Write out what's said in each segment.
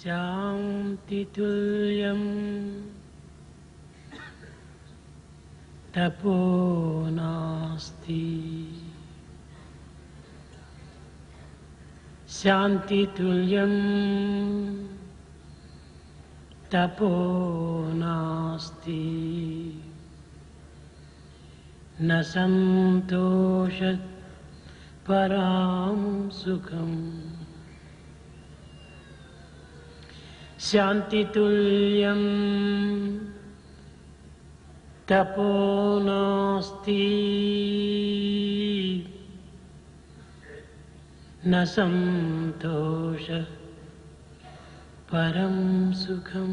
శాంతితుల్యం తపో నాస్తి. శాంతితుల్యం తపో నాస్తి. న సంతోషాత్ పరాం సుఖం. శాంతితుల్యం తపో నాస్తి. న సంతోషాత్ పరం సుఖం.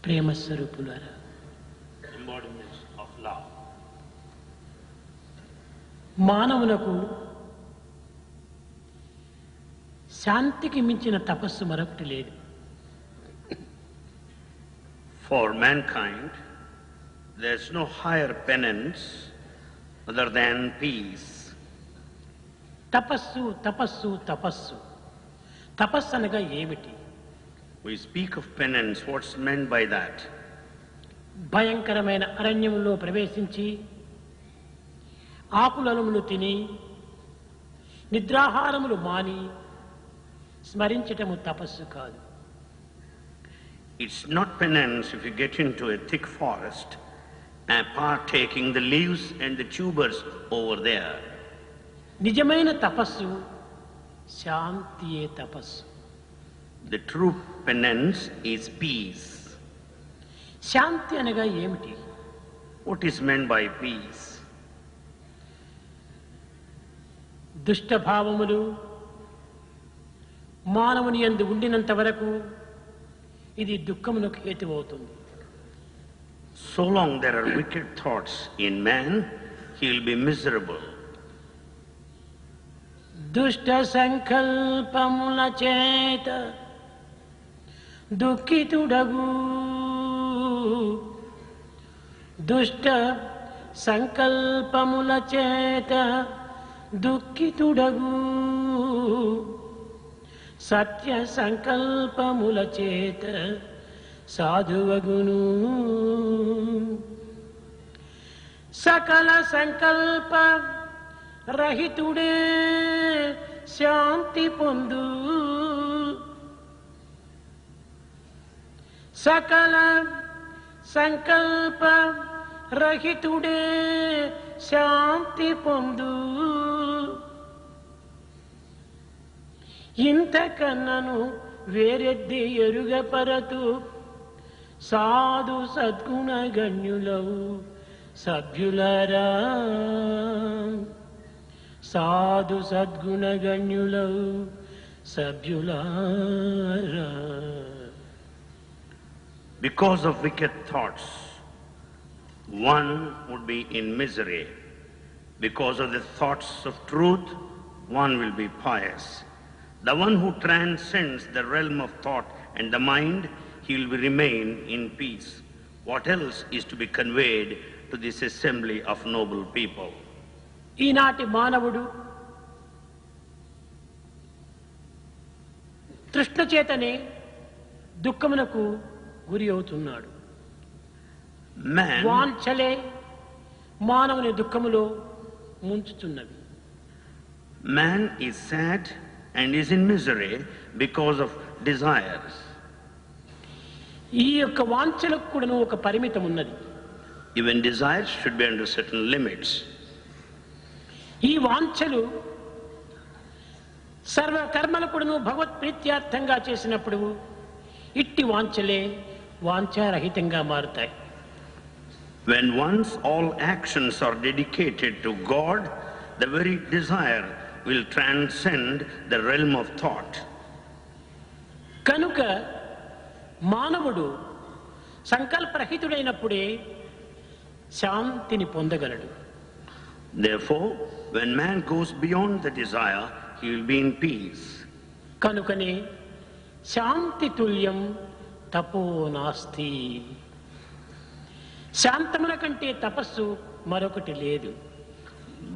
ప్రేమ స్వరూపులారా, మానవులకు శాంతికి మించిన తపస్సు మరొకటి లేదు. For mankind, there is no higher penance other than peace. తపస్సు తపస్సు తపస్సు. తపస్సు అనగా ఏమిటి? We speak of penance. What's meant by that? భయంకరమైన అరణ్యంలో ప్రవేశించి ఆకులనుములు తిని నిద్రాహారములు మాని స్మరించటము తపస్సు కాదు. It's not penance if you get into a thick forest and partaking the leaves and the tubers over there. నిజమైన తపస్సు శాంతియే తపస్సు. The true penance is peace. శాంతి అనగా ఏమిటి? What is meant by peace? దుష్ట భావములు మానవుని యందు ఉండినంత వరకు ఇది దుఃఖమునకు హేతువవుతుంది. So long there are wicked thoughts in man, he will be miserable. దుష్ట సంకల్పముల చేత దుఃఖితుడగు. దుష్ట సంకల్పముల చేత దుఃఖితుడగు. సత్య సంకల్పముల చేత సాధువగును. సకల సంకల్ప రహితుడే శాంతి పొందు. సకల సంకల్ప రహితుడే శాంతి పొందు. ఇంతకన్నను వేరెద్ది ఎరుగపరతు సాధు సద్గుణ గణ్యులవు సభ్యులరా. సాధు సద్గుణ గణ్యులవు సభ్యులారా. Because of wicked thoughts, one would be in misery. Because of the thoughts of truth, one will be pious. The one who transcends the realm of thought and the mind, he will remain in peace. What else is to be conveyed to this assembly of noble people? ఈనాటి మానవుడు తృష్ణ చేతనే దుఃఖమునకు గురి అవుతున్నాడు. వాంఛలే మానవుని దుఃఖములో ముంచుతున్నవి. Man is sad and is in misery because of desires. ఈ యొక్క వాంఛలకు కూడా ఒక పరిమితం ఉన్నది. Even desires should be under certain limits. ఈ వాంఛలు సర్వ కర్మలు కూడా భగవత్ ప్రీత్యార్థంగా చేసినప్పుడు ఇట్టి వాంఛలే వాంఛారహితంగా మారుతాయి. When once all actions are dedicated to God, the very desire will transcend the realm of thought. కనుక మానవుడు సంకల్పరహితుడైనప్పుడే శాంతిని పొందగలడు. Therefore, when man goes beyond the desire, he will be in peace. కనుకనే శాంతి తుల్యం తపో నాస్తి. శాంతమున కంటే తపస్సు మరొకటి లేదు.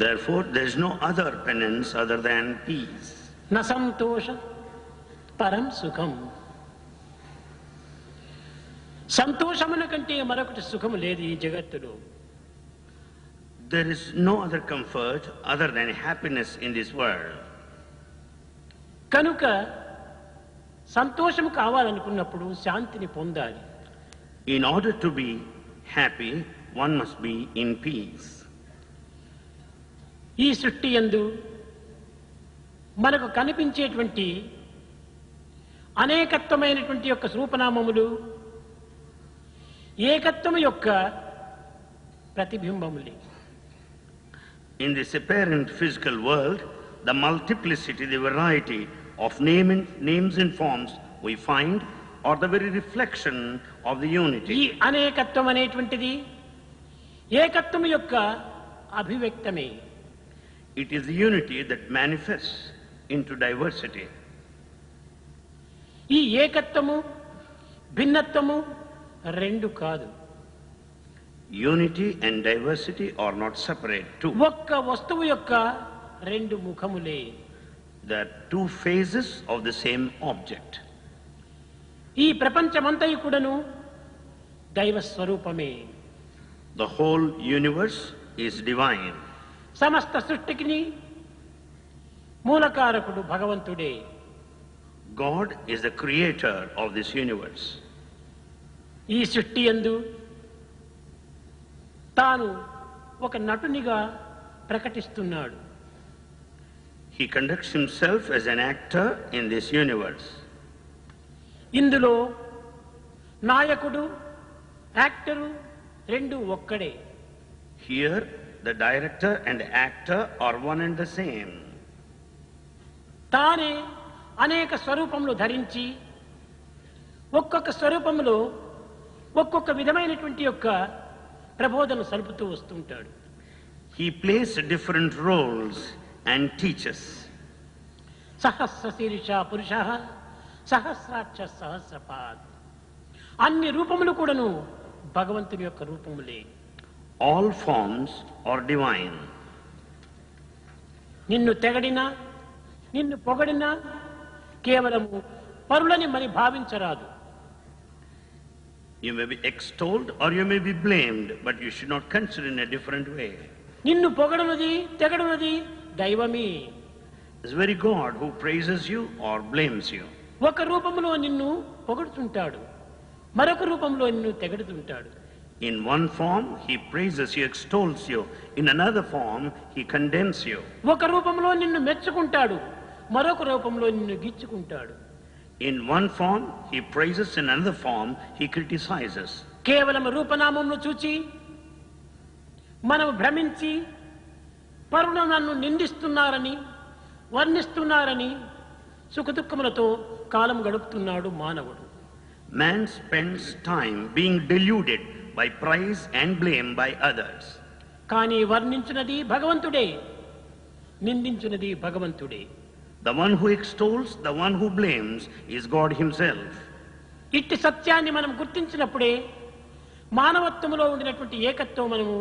Therefore, there is no other penance other than peace. న సంతోష పరం సుఖం. సంతోషమున కంటే మరొకటి సుఖము లేదు ఈ జగత్తులో. There is no other comfort other than happiness in this world. కనుక సంతోషం కావాలనుకున్నప్పుడు శాంతిని పొందాలి. In order to be happy, one must be in peace. ఈ సృష్టి యందు మనకు కనిపించేటువంటి అనేకత్వమైనటువంటి యొక్క రూపనామములు ఏకత్వము యొక్క ప్రతిబింబములే. In this apparent physical world, the multiplicity, the variety of names and forms we find are the very reflection of the unity. ఈ అనేకత్వం అనేటువంటిది ఏకత్వము యొక్క అభివ్యక్తమే. It is the unity that manifests into diversity. ఈ ఏకత్వము భిన్నత్వము రెండు కాదు. Unity and diversity are not separate two. ఒక్క వస్తువు యొక్క రెండు ముఖములే. They are two phases of the same object. ఈ ప్రపంచమంతయు కూడాను దైవ స్వరూపమే. The whole universe is divine. సమస్త సృష్టికి మూలకారకుడు భగవంతుడే. God is the creator of this universe. ఈ సృష్టి యందు తాను ఒక నటునిగా ప్రకటిస్తున్నాడు. He conducts himself as an actor in this universe. ఇందులో నాయకుడు యాక్టరు రెండు ఒక్కడే. Here, the director and actor are one and the same. తానే అనేక స్వరూపములు ధరించి ఒక్కొక్క స్వరూపములో ఒక్కొక్క విధమైనటువంటి యొక్క ప్రబోధన సలుపుతూ వస్తుంటాడు. He plays different roles and teaches. సహస్ర శీర్ష పురుష సహస్రాక్ష సహస్రపాద్. అన్ని రూపములు కూడాను భగవంతుని యొక్క రూపములే. All forms are divine. నిన్ను తెగడినా నిన్ను పొగడినా కేవలము పరులని మరి భావించరాదు. You may be extolled or you may be blamed, but you should not consider in a different way. నిన్ను పొగడునది తెగడునది దైవమే. It's very God who praises you or blames you. ఒక రూపంలో నిన్ను పొగడుతుంటాడు, మరొక రూపంలో నిన్ను తెగడుతుంటాడు. In one form, he praises you, extols you. In another form, he condemns you. ఒక రూపంలో నిన్ను మెచ్చుకుంటాడు, మరొక రూపంలో నిన్ను గిచ్చుకుంటాడు. In one form, he praises. In another form, he criticizes. కేవలం రూపనామమును చూచి మనం భ్రమించి పరులు నన్ను నిందిస్తున్నారని వర్ణిస్తున్నారని సుఖదుఖములతో కాలం గడుపుతున్నాడు మానవుడు. Man spends time being deluded by praise and blame by others. కానీ వర్ణించున్నది భగవంతుడే, నిందించున్నది భగవంతుడే. The one who extols, the one who blames is God himself. ఇట్టి సత్యాన్ని మనం గుర్తించినప్పుడే మానవత్వములో ఉండినటువంటి ఏకత్వం మనము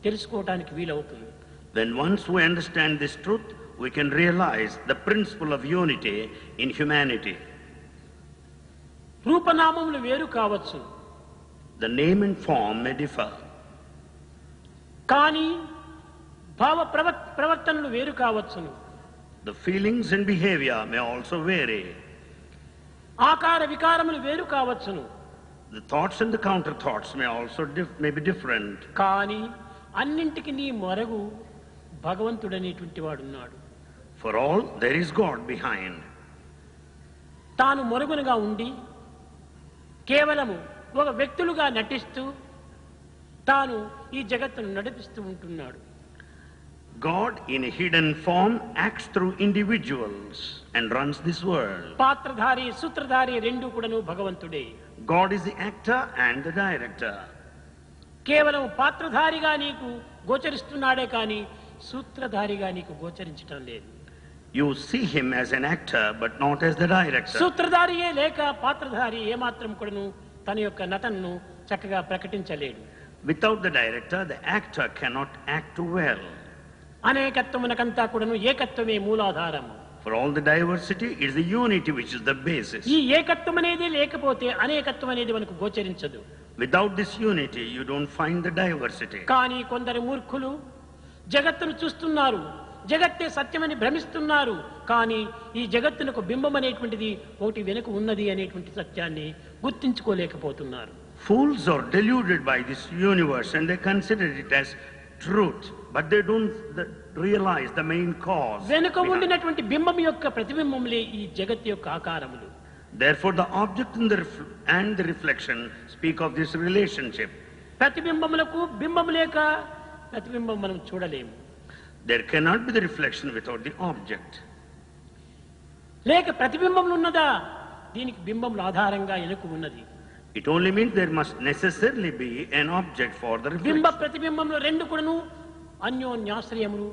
తెలుసుకోవడానికి వీలవుతుంది. Then once we understand this truth, we can realize the principle of unity in humanity. రూపనామములు వేరు కావచ్చు, The name and form may differ, కానీ భావ ప్రవర్తనలు వేరు కావచ్చును. the feelings and behavior may also vary, ఆకార వికారములు వేరు కావచ్చును. the thoughts and the counter thoughts may also may be different. కానీ అన్నింటికి నీ మొరగు భగవంతుడనేటువంటి వాడున్నాడు. For all, there is God behind. తాను మొరుగునుగా ఉండి కేవలము ఒక వ్యక్తులుగా నటిస్తూ తాను ఈ జగత్తును నడిపిస్తూ ఉంటున్నాడు. God in a hidden form acts through individuals and runs this world. పాత్రధారి సూత్రధారి రెండు కూడాను భగవంతుడే. God is the actor and the director. కేవలం పాత్రధారిగా నీకు గోచరిస్తున్నాడే కానీ సూత్రధారిగా నీకు గోచరించటం లేదు. You see him as an actor but not as the director. సూత్రధారియే లేక పాత్రధారి ఏమాత్రం కూడాను తన యొక్క నటనను చక్కగా ప్రకటించలేడు. Without the director, the actor cannot act well. అనేకత్వమునకంతా కూడాను ఏకత్వమే మూలాధారము. For all the diversity, it is the unity which is the basis. ఈ ఏకత్వం అనేది లేకపోతే అనేకత్వం అనేది మనకు గోచరించదు. Without this unity, you don't find the diversity. కానీ కొందరు మూర్ఖులు జగత్తును చూస్తున్నారు, జగత్తే సత్యమని భ్రమిస్తున్నారు. కానీ ఈ జగత్తునకు బింబం అనేటువంటిది ఒకటి వెనుక ఉన్నది అనేటువంటి సత్యాన్ని గుర్తించుకోలేకపోతున్నారు. Fools are deluded by this universe and they consider it as truth, but they don't realize the main cause. వెనుక ఉండినటువంటి బింబం యొక్క ప్రతిబింబములే ఈ జగత్తు యొక్క ఆకారములు. Therefore, the object and the reflection speak of this relationship. ప్రతిబింబములకు బింబం లేక ప్రతిబింబం మనం చూడలేము. There cannot be the reflection without the object. లేక ప్రతిబింబములు ఉన్నదా, దీనికి బింబముల ఆధారంగా వెనుక ఉన్నది. It only means there must necessarily be an object for the reflection. బింబ ప్రతిబింబములు రెండు కూడాను అన్యోన్యాశ్రయములు,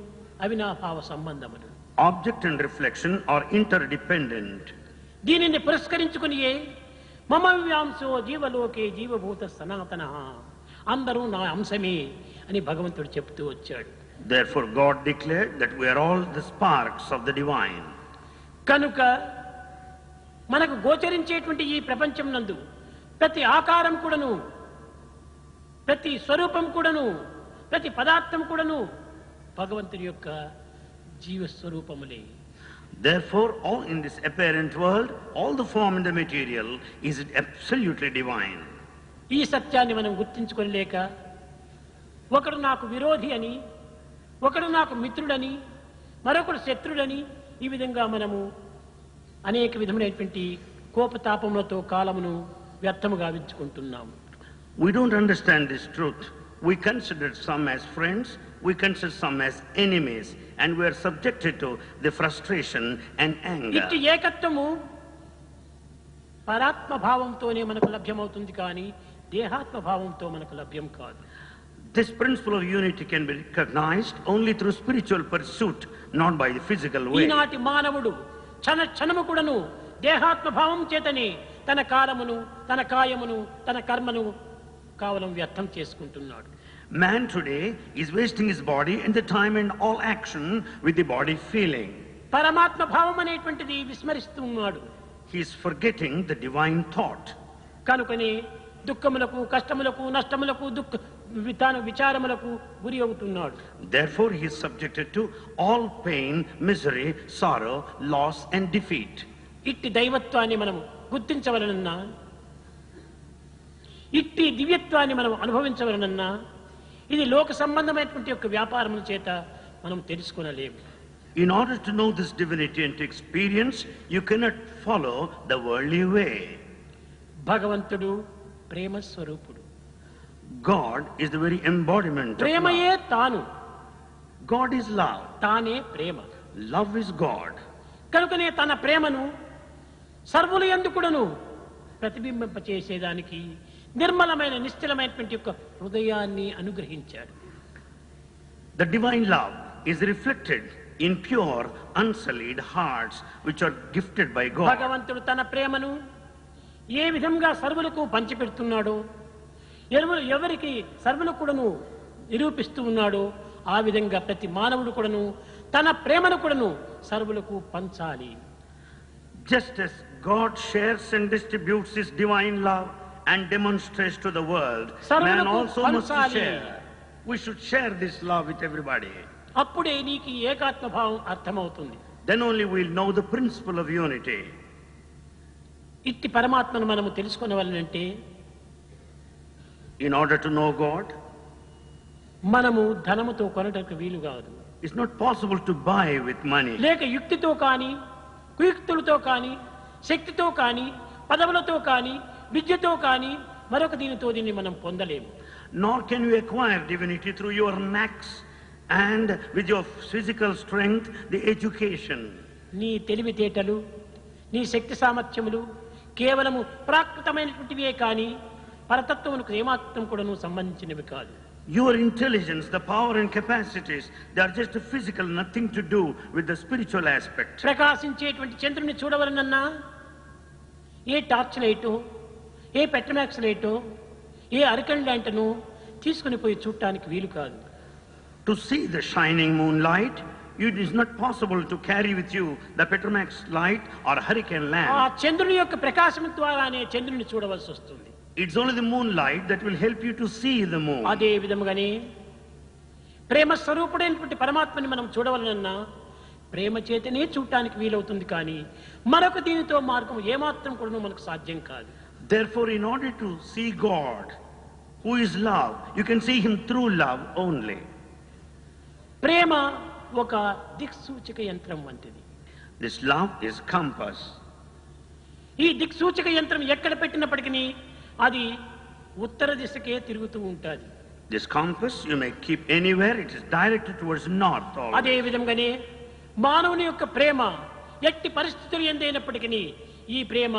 అవినాభావ సంబంధములు. Object and reflection are interdependent. దీనిని పురస్కరించుకునియే మమ వ్యాంశో జీవలోకే జీవభూత సనాతన, అందరూ నా అంశమే అని భగవంతుడు చెప్తూ వచ్చాడు. Therefore, God declared that we are all the sparks of the divine. కనుక మనకు గోచరించేటువంటి ఈ ప్రపంచం నందు ప్రతి ఆకారం కూడాను, ప్రతి స్వరూపం కూడాను, ప్రతి పదార్థం కూడాను భగవంతుని యొక్క జీవస్వరూపములే. Therefore, all in this apparent world, all the form and the material is absolutely divine. ఈ సత్యాన్ని మనం గుర్తించుకోలేక ఒకడు నాకు విరోధి అని, ఒకడు నాకు మిత్రుడని, మరొకడు శత్రుడని, ఈ విధంగా మనము అనేక విధమైనటువంటి కోపతాపములతో కాలమును వ్యర్థము గావించుకుంటున్నాము. We don't understand this truth. We consider some as friends, we consider some as enemies, and we are subjected to the frustration and anger. ఇట్టి ఏకత్వము పరాత్మ భావంతోనే మనకు లభ్యమవుతుంది, కానీ దేహాత్మ భావంతో మనకు లభ్యం కాదు. This principle of unity can be recognized only through spiritual pursuit, not by the physical way. ఈనాటి మానవుడు క్షణము కూడాను దేహాత్మ భావం చేతనే తన కాలమును, తన కాయమును, తన కర్మను కేవలం వ్యర్థం చేసుకుంటున్నాడు. Man today is wasting his body and the time and all action with the body feeling. పరమాత్మ భావం అనేటువంటిది విస్మరిస్తున్నాడు. He is forgetting the divine thought. కనుకనే దుఃఖములకు, కష్టములకు, నష్టములకు, విచారములకు గురి అవుతున్నాడు. Therefore, he is subjected to all pain, misery, sorrow, loss and defeat. ఇట్టి దైవత్వాన్ని మనం గుర్తించవలనన్నా, ఇట్టి దివ్యత్వాన్ని మనం అనుభవించవలనన్నా, ఇది లోక సంబంధమైనటువంటి యొక్క వ్యాపారముల చేత మనం తెలుసుకొనలేము. In order to know this divinity and to experience, you cannot follow the worldly way. భగవంతుడు ప్రేమ స్వరూపుడు. God is the very embodiment of ప్రేమయే love. తాను. God is love. తానే ప్రేమ. Love is God. కనుకనే తన ప్రేమను సర్వుల యందు కూడాను ప్రతిబింబింపచేసేదానికి నిర్మలమైన నిశ్చలమైనటువంటి యొక్క హృదయాన్ని అనుగ్రహించాడు. The divine love is reflected in pure, unsullied hearts which are gifted by God. భగవంతుడు తన ప్రేమను ఏ విధంగా సర్వులకు పంచిపెడుతున్నాడో, ఎవరికి సర్వులకు కూడాను నిరూపిస్తూ ఉన్నాడో, ఆ విధంగా ప్రతి మానవుడు కూడాను తన ప్రేమను కూడాను సర్వులకు పంచాలి. Just as God shares and distributes His divine love and demonstrates to the world, man also must share. We should share this love with everybody. అప్పుడే నీకు ఏకాత్మ భావం అర్థమవుతుంది. Then only we will know the principle of unity. ఇట్టి పరమాత్మను మనము తెలుసుకొనవలనంటే, In order to know God, మనము ధనముతో కొనటకు వీలు కాదు. it's not possible to buy with money. లేక యుక్తితో కానీ, కుయుక్తులతో కానీ, శక్తితో కానీ, పదవులతో కానీ, విద్యతో కానీ, మరొక దీన్ని మనం పొందలేము. Nor can you acquire divinity through your knacks and with your physical strength, the education. నీ తెలివితేటలు, నీ శక్తి సామర్థ్యములు కేవలము ప్రాకృతమైనటువంటివే కానీ పరతత్వమునకు ఏమాత్రం కూడాను సంబంధించినవి కాదు. Your intelligence, the power and capacities, they are just physical, nothing to do with the spiritual aspect. ప్రకాశించేటువంటి చంద్రుని చూడవలనన్నా ఏ టార్చ్ లైటో, ఏ పెట్రోమాక్స్ లైటో, ఏ అరికన్ ల్యాంటను తీసుకుని పోయి చూడటానికి వీలు కాదు. To see the shining moonlight, it is not possible to carry with you the Petromax light or hurricane ఆ lamp. చంద్రుని యొక్క ప్రకాశం ద్వారానే చంద్రుని చూడవలసి వస్తుంది. It's only the moonlight that will help you to see the moon. అదే విధముగానే ప్రేమ స్వరూపుడైనటువంటి పరమాత్మని మనం చూడవలనన్నా ప్రేమ చేతనే చూడటానికి వీలవుతుంది, కానీ మరొక దీనితో మార్గం ఏమాత్రం కూడా మనకు సాధ్యం కాదు. Therefore, in order to see God, who is love, you can see him through love only. ప్రేమ ఒక దిక్సూచక యంత్రం వంటిది. This love is compass. ఈ దిక్సూచక యంత్రం ఎక్కడ పెట్టినప్పటికీ అది ఉత్తర దిశకే తిరుగుతూ ఉంటుంది. This compass you may keep anywhere, it is directed towards north always. అదే విధంగానే మానవుని యొక్క ప్రేమ ఎట్టి పరిస్థితులు ఎందైనప్పటికీ ఈ ప్రేమ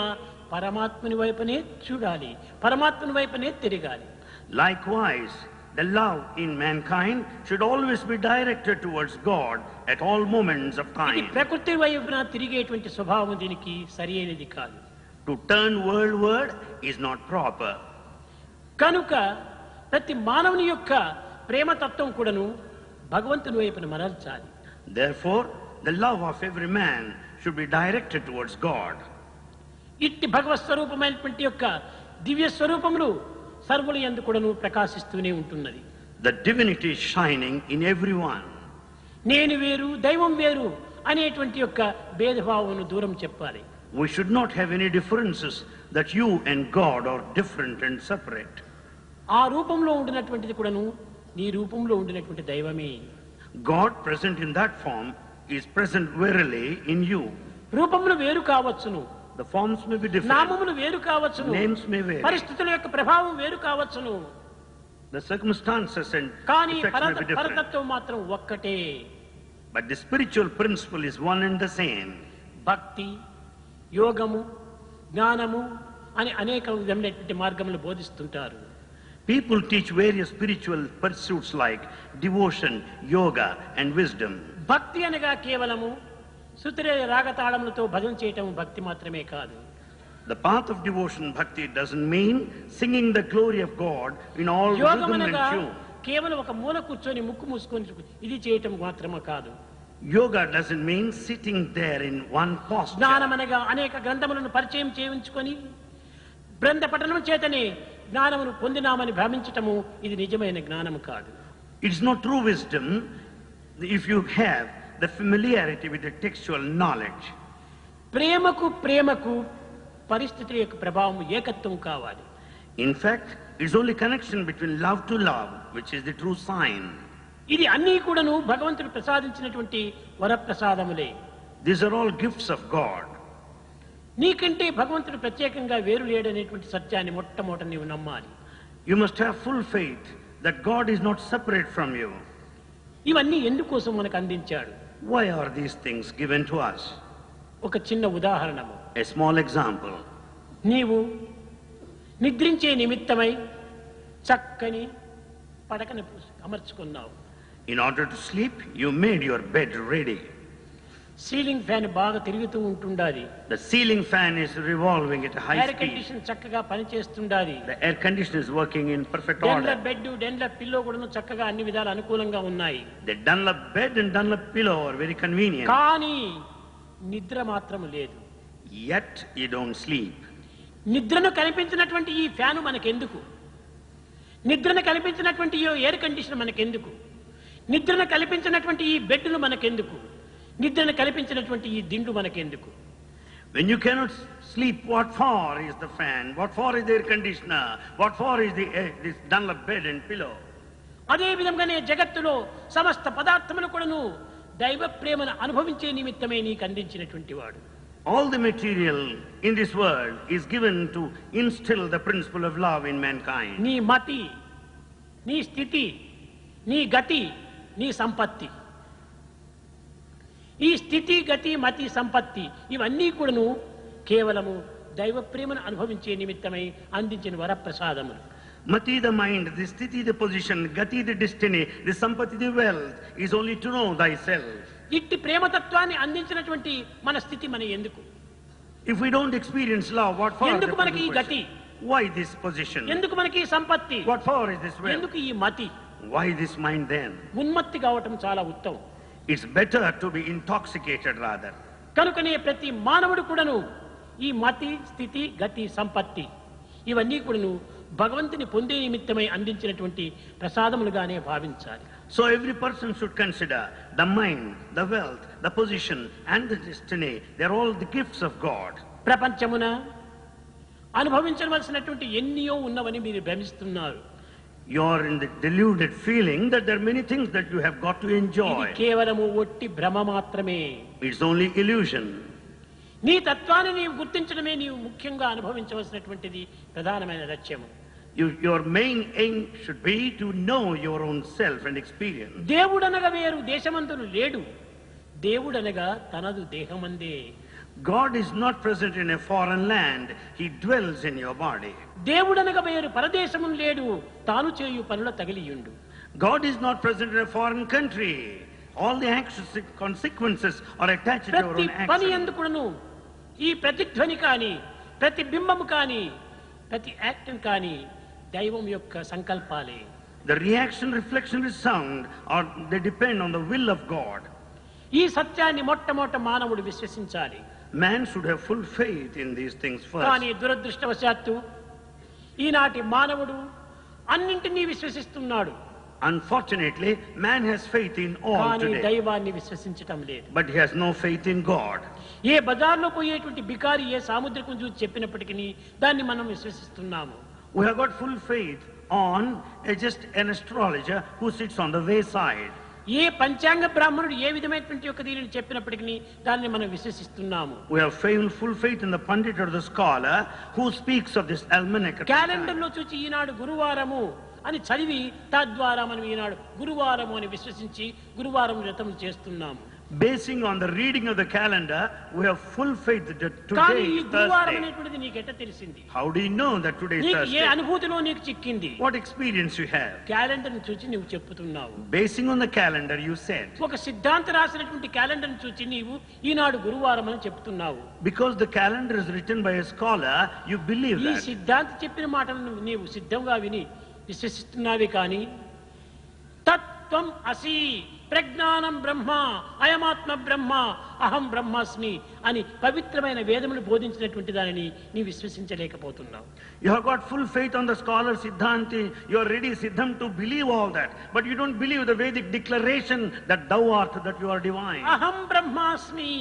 పరమాత్మని వైపునే చూడాలి, పరమాత్మని వైపునే తిరగాలి. Likewise, the love in mankind should always be directed towards God at all moments of ఇది time. ప్రకృతి వైపున తిరిగేటువంటి స్వభావం దీనికి సరి అయినది కాదు. To turn worldward is not proper. కనుక ప్రతి మానవుని యొక్క ప్రేమతత్వం కూడాను భగవంతుని వైపున మరల్చాలి. Therefore, the love of every man should be directed towards God. ఇట్టి భగవత్ స్వరూపమైనటువంటి యొక్క దివ్య స్వరూపములు సర్వుల యందు కూడాను ప్రకాశిస్తూనే ఉంటున్నది. The divinity is shining in everyone. నేను వేరు దైవం వేరు అనేటువంటి యొక్క భేదభావమును దూరం చెప్పాలి. We should not have any differences that you and God are different and separate. ఆ రూపంలో ఉండినటువంటిది కూడాను నీ రూపంలో ఉండినటువంటి దైవమే. God present in that form is present verily in you. రూపములు వేరు కావచ్చును, The forms may be different. నామములు వేరు కావచ్చును, Names may vary. పరిస్థితుల యొక్క ప్రభావం వేరు కావచ్చును, The circumstances and కానీ effects may be different. పరతత్వం మాత్రం ఒక్కటే. But the spiritual principle is one and the same. భక్తి, యోగము, జ్ఞానము అని అనేక విధమైనటువంటి మార్గములు బోధిస్తుంటారు. People teach various spiritual pursuits like devotion, yoga and wisdom. భక్తి అనగా కేవలము సుతిరే రాగతాళములతో భజన చేయటం భక్తి మాత్రమే కాదు. The path of devotion, bhakti, doesn't mean singing the glory of God in all యోగం rhythm and అనగా tune. కేవలం ఒక మూల కూర్చొని ముక్కు మూసుకొని ఇది చేయటం మాత్రమే కాదు. Yoga doesn't mean sitting there in one posture. జ్ఞానం అనగా అనేక గ్రంథములను పరిచయం చేయించుకొని గ్రంథ పఠనం చేతనే జ్ఞానమును పొందినామని భ్రమించటము ఇది నిజమైన జ్ఞానము కాదు. It's not true wisdom if you have the familiarity with the textual knowledge. ప్రేమకు పరిస్థితుల యొక్క ప్రభావం ఏకత్వం కావాలి. In fact, it's only connection between love to love which is the true sign. ఇది అన్నీ కూడాను భగవంతుడు ప్రసాదించినటువంటి వరప్రసాదములే. These are all gifts of God. నీకంటే భగవంతుడు ప్రత్యేకంగా వేరు లేడనేటువంటి సత్యాన్ని మొట్టమొదట నీవు నమ్మాలి. You must have full faith that God is not separate from you. ఇవన్నీ ఎందుకోసం మనకు అందించాడు? Why are these things given to us? ఒక చిన్న ఉదాహరణము. A small example. నీవు నిద్రించే నిమిత్తమై చక్కని పడకని అమర్చుకున్నావు. In order to sleep, you made your bed ready. Ceiling fan బాగా తిరుగుతూ ఉంటుండాలి. The ceiling fan is revolving at a high air speed. Condition చక్కగా పనిచేస్తుండాలి. The air conditioner is working in perfect డెన్ల order. Bed డెన్ల pillow కూడా చక్కగా అన్ని విధాలు అనుకూలంగా ఉన్నాయి. The Dunlop bed and Dunlop pillow are very convenient. కానీ నిద్ర మాత్రం లేదు. Yet you don't sleep. నిద్రను కల్పించినటువంటి ఈ ఫ్యాను మనకెందుకు? నిద్రను కల్పించినటువంటి ఈ ఎయిర్ కండిషన్ మనకెందుకు? నిద్రను కల్పించినటువంటి ఈ బెడ్లు మనకెందుకు? నిద్రను కల్పించినటువంటి ఈ దిండు మనకెందుకు? When you cannot sleep, what for is the fan? What for is the air conditioner? What for is this Dunlop bed and pillow? అదే విధంగానే జగత్తులో సమస్త పదార్థములు కూడాను దైవ ప్రేమను అనుభవించే నిమిత్తమే నీకు అందించినటువంటి వాడు. All the material in this world is given to instill the principle of love in mankind. నీ మతి, నీ స్థితి, నీ గతి, నీ సంపత్తి. ఈ స్థితి, గతి, మతి, సంపత్తి ఇవన్నీ కూడాను కేవలము దైవ ప్రేమను అనుభవించే నిమిత్తమై అందించిన వరప్రసాదములు. Mati the mind, the sthiti the position, gati the destiny, the sampati the wealth is only to know thyself. ఇట్టి ప్రేమతత్వాన్ని అందించినటువంటి మన స్థితి మన ఎందుకు? If we don't experience love, what for? ఎందుకు మనకి ఈ గతి? Why this position? ఎందుకు మనకి ఈ సంపత్తి? What for is this wealth? ఎందుకు ఈ మతి? Why this mind then? ఉన్మత్తి కావటం చాలా ఉత్తమం. It's better to be intoxicated rather. కనుకనే ప్రతి మానవుడు కూడాను ఈ మతి, స్థితి, గతి, సంపత్తి ఇవన్నీ కూడాను భగవంతుని పొందే నిమిత్తమై అందించినటువంటి ప్రసాదములుగానే భావించాలి. So every person should consider the mind, the wealth, the position and the destiny. They are all the gifts of God. ప్రపంచమున అనుభవించవలసినటువంటి ఎన్నో ఉన్నవని మీరు భ్రమిస్తున్నారు. You are in the deluded feeling that there are many things that you have got to ఇది enjoy. కేవలము ఒట్టి భ్రమ మాత్రమే. It's only illusion. నీ తత్వాన్ని నీవు గుర్తించడమే నీవు ముఖ్యంగా అనుభవించవలసినటువంటిది ప్రధానమైన లక్ష్యము. Your main aim should be to know your own self and experience. దేవుడనగా వేరు దేశమందును లేడు, దేవుడనగా తనదు దేహమందే. God is not present in a foreign land. He dwells in your body. దేవుడనగా వేరు పరదేశమును లేడు, తాను చేయు పనుల తగిలియుండు. God is not present in a foreign country. All the consequences are attached to your ప్రతి own పని action. ఎందుకును ఈ ప్రతిధ్వని కానీ, ప్రతి బింబము కానీ, ప్రతి యాక్షన్ కానీ దైవం యొక్క సంకల్పాలే. The reaction, reflection with sound, or they depend on the will of God. ఈ సత్యాన్ని మొట్టమొదట మానవుడు విశ్వసించాలి. Man should have full faith in these things కానీ first. దురదృష్టవశాత్తు ఈనాటి మానవుడు అన్నింటినీ విశ్వసిస్తున్నాడు, Unfortunately, man has faith in all కానీ today, దైవాన్ని విశ్వసించటం లేదు. but he has no faith in God. ఏ బజార్లో పోయేటువంటి బికారి ఏ సాముద్రికం చూసి చెప్పినప్పటికీ దాన్ని మనం విశ్వసిస్తున్నాము. We have got full faith on just an astrologer who sits on the wayside. ఏ పంచాంగ బ్రాహ్మణుడు ఏ విధమైనటువంటి యొక్క దీనిని చెప్పినప్పటికీ దాన్ని మనం విశ్వసిస్తున్నాము. We have full faith in the pandit or the scholar who speaks of this almanac. Calendar లో చూసి ఈనాడు గురువారము అని చదివి తద్వారా మనం ఈనాడు గురువారము అని విశ్వసించి గురువారం వ్రతం చేస్తున్నాము. Basing on the reading of the calendar, we have full faith that కానీ today ఈ is గురువారం Thursday. అనేటువంటిది నీకు ఎట్ట తెలిసింది? How do you know that today is నీకు ఏ Thursday? అనుభూతిలో నీకు చిక్కింది? What experience you have? Calendar చూసి నువ్వు చెప్తున్నావు. Basing on the calendar, you said. ఒక సిద్ధాంత రాసినటువంటి క్యాలెండర్ చూసి నీవు ఈనాడు గురువారం అని చెప్తున్నావు. Because the calendar is written by a scholar, you believe ఈ that. సిద్ధాంత చెప్పిన మాటలను నీవు సిద్ధంగా విని విశ్వసిస్తున్నావే కానీ తత్వం అసి ప్రజ్ఞానం బ్రహ్మ అయమాత్మ బ్రహ్మ అహం బ్రహ్మాస్మి అని పవిత్రమైన వేదములు బోధించినటువంటి దానిని నీ విశ్వసించలేకపోతున్నావు. You have got full faith on the scholar Siddhanti. You are ready, Siddham, to believe all that. But you don't believe the Vedic declaration that thou art, that you are divine. అహం బ్రహ్మాస్మి,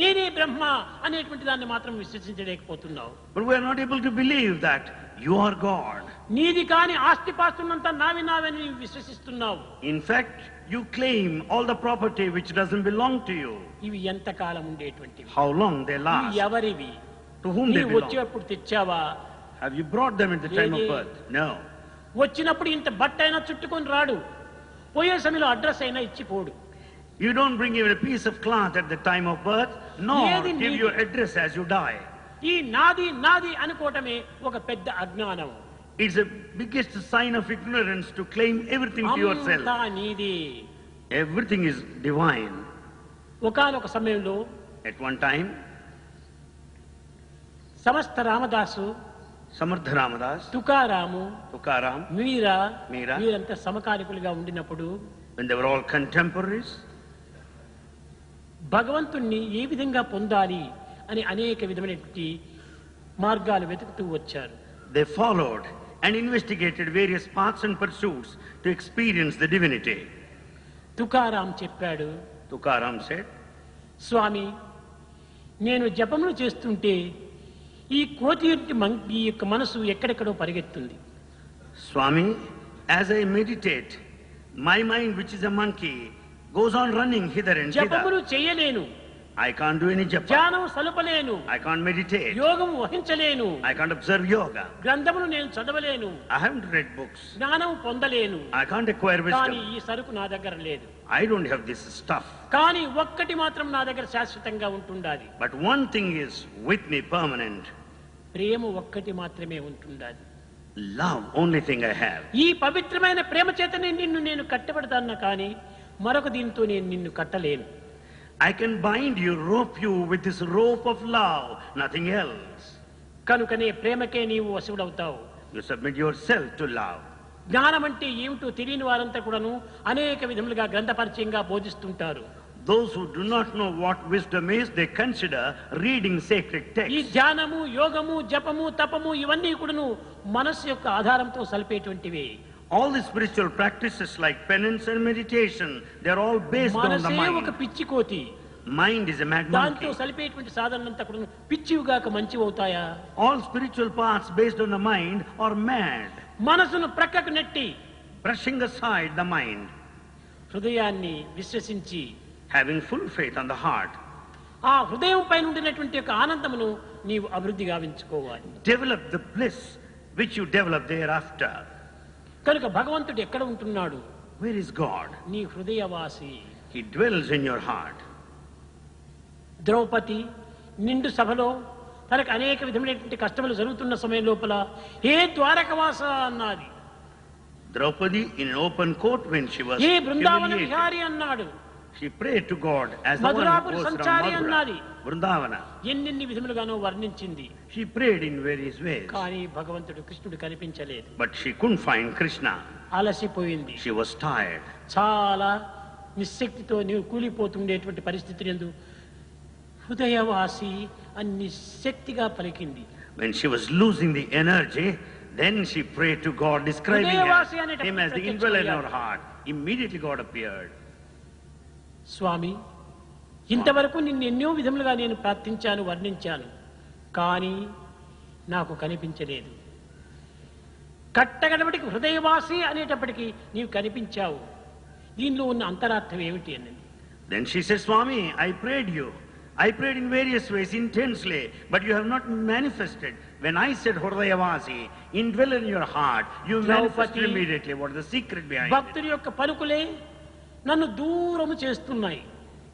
నేనే బ్రహ్మ అనేటువంటి దాన్ని మాత్రం విశ్వసించలేకపోతున్నావు. But we are not able to believe that you are God. నీది కాని ఆస్తిపాస్తులంతా నావి నావని నీవు విశ్వసిస్తున్నావు. In fact, you claim all the property which doesn't belong to you. ఇవి ఎంతకాలం ఉండేటువంటివి? How long they ఇవి last? ఎవరివి? To whom they నీవు belong? వచ్చేటప్పుడు తెచ్చావా? Have you brought them at the time of Lady. birth? No. వచ్చినప్పుడు ఇంత బట్ట అయినా చుట్టుకొని రాడు, పోయే సమయంలో అడ్రస్ అయినా ఇచ్చిపోడు. You don't bring even a piece of cloth at the time of birth, nor Lady, give lady. your address as you die. ఈ నాది నాది అనుకోవటమే ఒక పెద్ద అజ్ఞానం. It's the biggest sign of ignorance to claim everything to yourself. అంతా నీది. Everything is divine. ఒకానొక సమయంలో At one time, సమస్త Ramadasu, Samartha Ramadas, Tukaramu, Tukaram, మీరా మీరా, వీరంతా సమకాలికులుగా ఉండినప్పుడు when they were all contemporaries, భగవంతుణ్ణి ఏ విధంగా పొందాలి అని అనేక విధమైనటువంటి మార్గాలు వెతుకుతూ వచ్చారు. they followed and investigated various paths and pursuits to experience the divinity. Tukaram చెప్పాడు, Tukaram said, స్వామి, నేను జపములు చేస్తుంటే ఈ కోతి ఈ యొక్క మనసు ఎక్కడెక్కడో పరిగెత్తుంది. Swami, as I meditate, my mind, which is a monkey, goes on running hither and జపములు thither. చేయలేను, I can't do any japa. ధ్యానం సలుపలేను, I can't meditate. యోగం వహించలేను, I can't observe yoga. గ్రంథములు నేను చదవలేను, I haven't read books. జ్ఞానం పొందలేను. I can't acquire కానీ wisdom. ఈ సరుకు నా దగ్గర లేదు. I don't have this stuff. కానీ ఒక్కటి మాత్రం నా దగ్గర శాశ్వతంగా ఉంటుండాలి. But one thing is with me permanent. ప్రేమ ఒక్కటి మాత్రమే ఉంటుండాలి. Love, only thing I have. ఈ పవిత్రమైన ప్రేమ చేతనే నిన్ను నేను కట్టబడతాను, కానీ మరొక దీంతో నేను నిన్ను కట్టలేను. I can bind you, rope you with this rope of love, nothing else. కనుకనే ప్రేమకే నీవు వశుడవుతావు. You submit yourself to love. జ్ఞానం అంటే ఏమిటో తెలియని వారంతా కూడాను అనేక విధములుగా గ్రంథపరిచయంగా బోధిస్తుంటారు. Those who do not know what wisdom is, they consider reading sacred ఈ texts. ధ్యానము, యోగము, జపము, తపము ఇవన్నీ కూడాను మనస్సు యొక్క ఆధారంతో సలిపేటువంటివి. All the spiritual practices like penance and meditation, they are all based on the మనసే ఒక mind. పిచ్చి కోతి. Mind is a mad దాంతో monkey. సలిపేటువంటి సాధనలంతా కూడా పిచ్చివిగాక మంచివి అవుతాయా? All spiritual paths based on the mind are mad. మనసును ప్రక్కకు నెట్టి Brushing aside the mind, హృదయాన్ని విశ్వసించి having full faith on the heart, ఆ హృదయం పైన ఉండినటువంటి యొక్క ఆనందమును నీవు అభివృద్ధి గావించుకోవాలి. develop the bliss which you develop thereafter. కనుక భగవంతుడు ఎక్కడ ఉంటున్నాడు? Where is God? నీ హృదయవాసి. He dwells in your heart. Draupadi నిండు సభలో తనకు అనేక విధమైనటువంటి కష్టములు జరుగుతున్న సమయం లోపల ఏ ద్వారకవాస అన్నది. Draupadi in an open court when she was A Brindavana humiliated, Vihari అన్నాడు. she prayed to God as the one who మధురాపుర goes Sanchari around అన్నది. Madhura, Vrindavana. ఎన్నెన్ని విధములుగానో వర్ణించింది. She prayed in various ways, కానీ భగవంతుడు కృష్ణుడు కనిపించలేదు. but she couldn't find Krishna. అలసిపోయింది. She was tired. చాలా నిశ్శక్తితో నీవు కూలిపోతుండేటువంటి పరిస్థితి యందు హృదయవాసి అని నిశ్శక్తిగా పలికింది. When she was losing the energy, then she prayed to God, describing him as the indweller in her heart. Immediately God appeared. స్వామి, ఇంతవరకు నిన్ను ఎన్నో విధములుగా నేను ప్రార్థించాను, వర్ణించాను, కానీ నాకు కనిపించలేదు. కట్టగడబడికి హృదయవాసి అనేటప్పటికీ నీవు కనిపించావు. దీనిలో ఉన్న అంతరార్థం ఏమిటి అన్నది. Then she said, Swami, I prayed you. I prayed in various ways intensely, but you have not manifested. When I said Hridayavasi, indwell in your heart, you manifested immediately. What is the secret behind it? భక్తుడి యొక్క పలుకులే నన్ను దూరము చేస్తున్నాయి.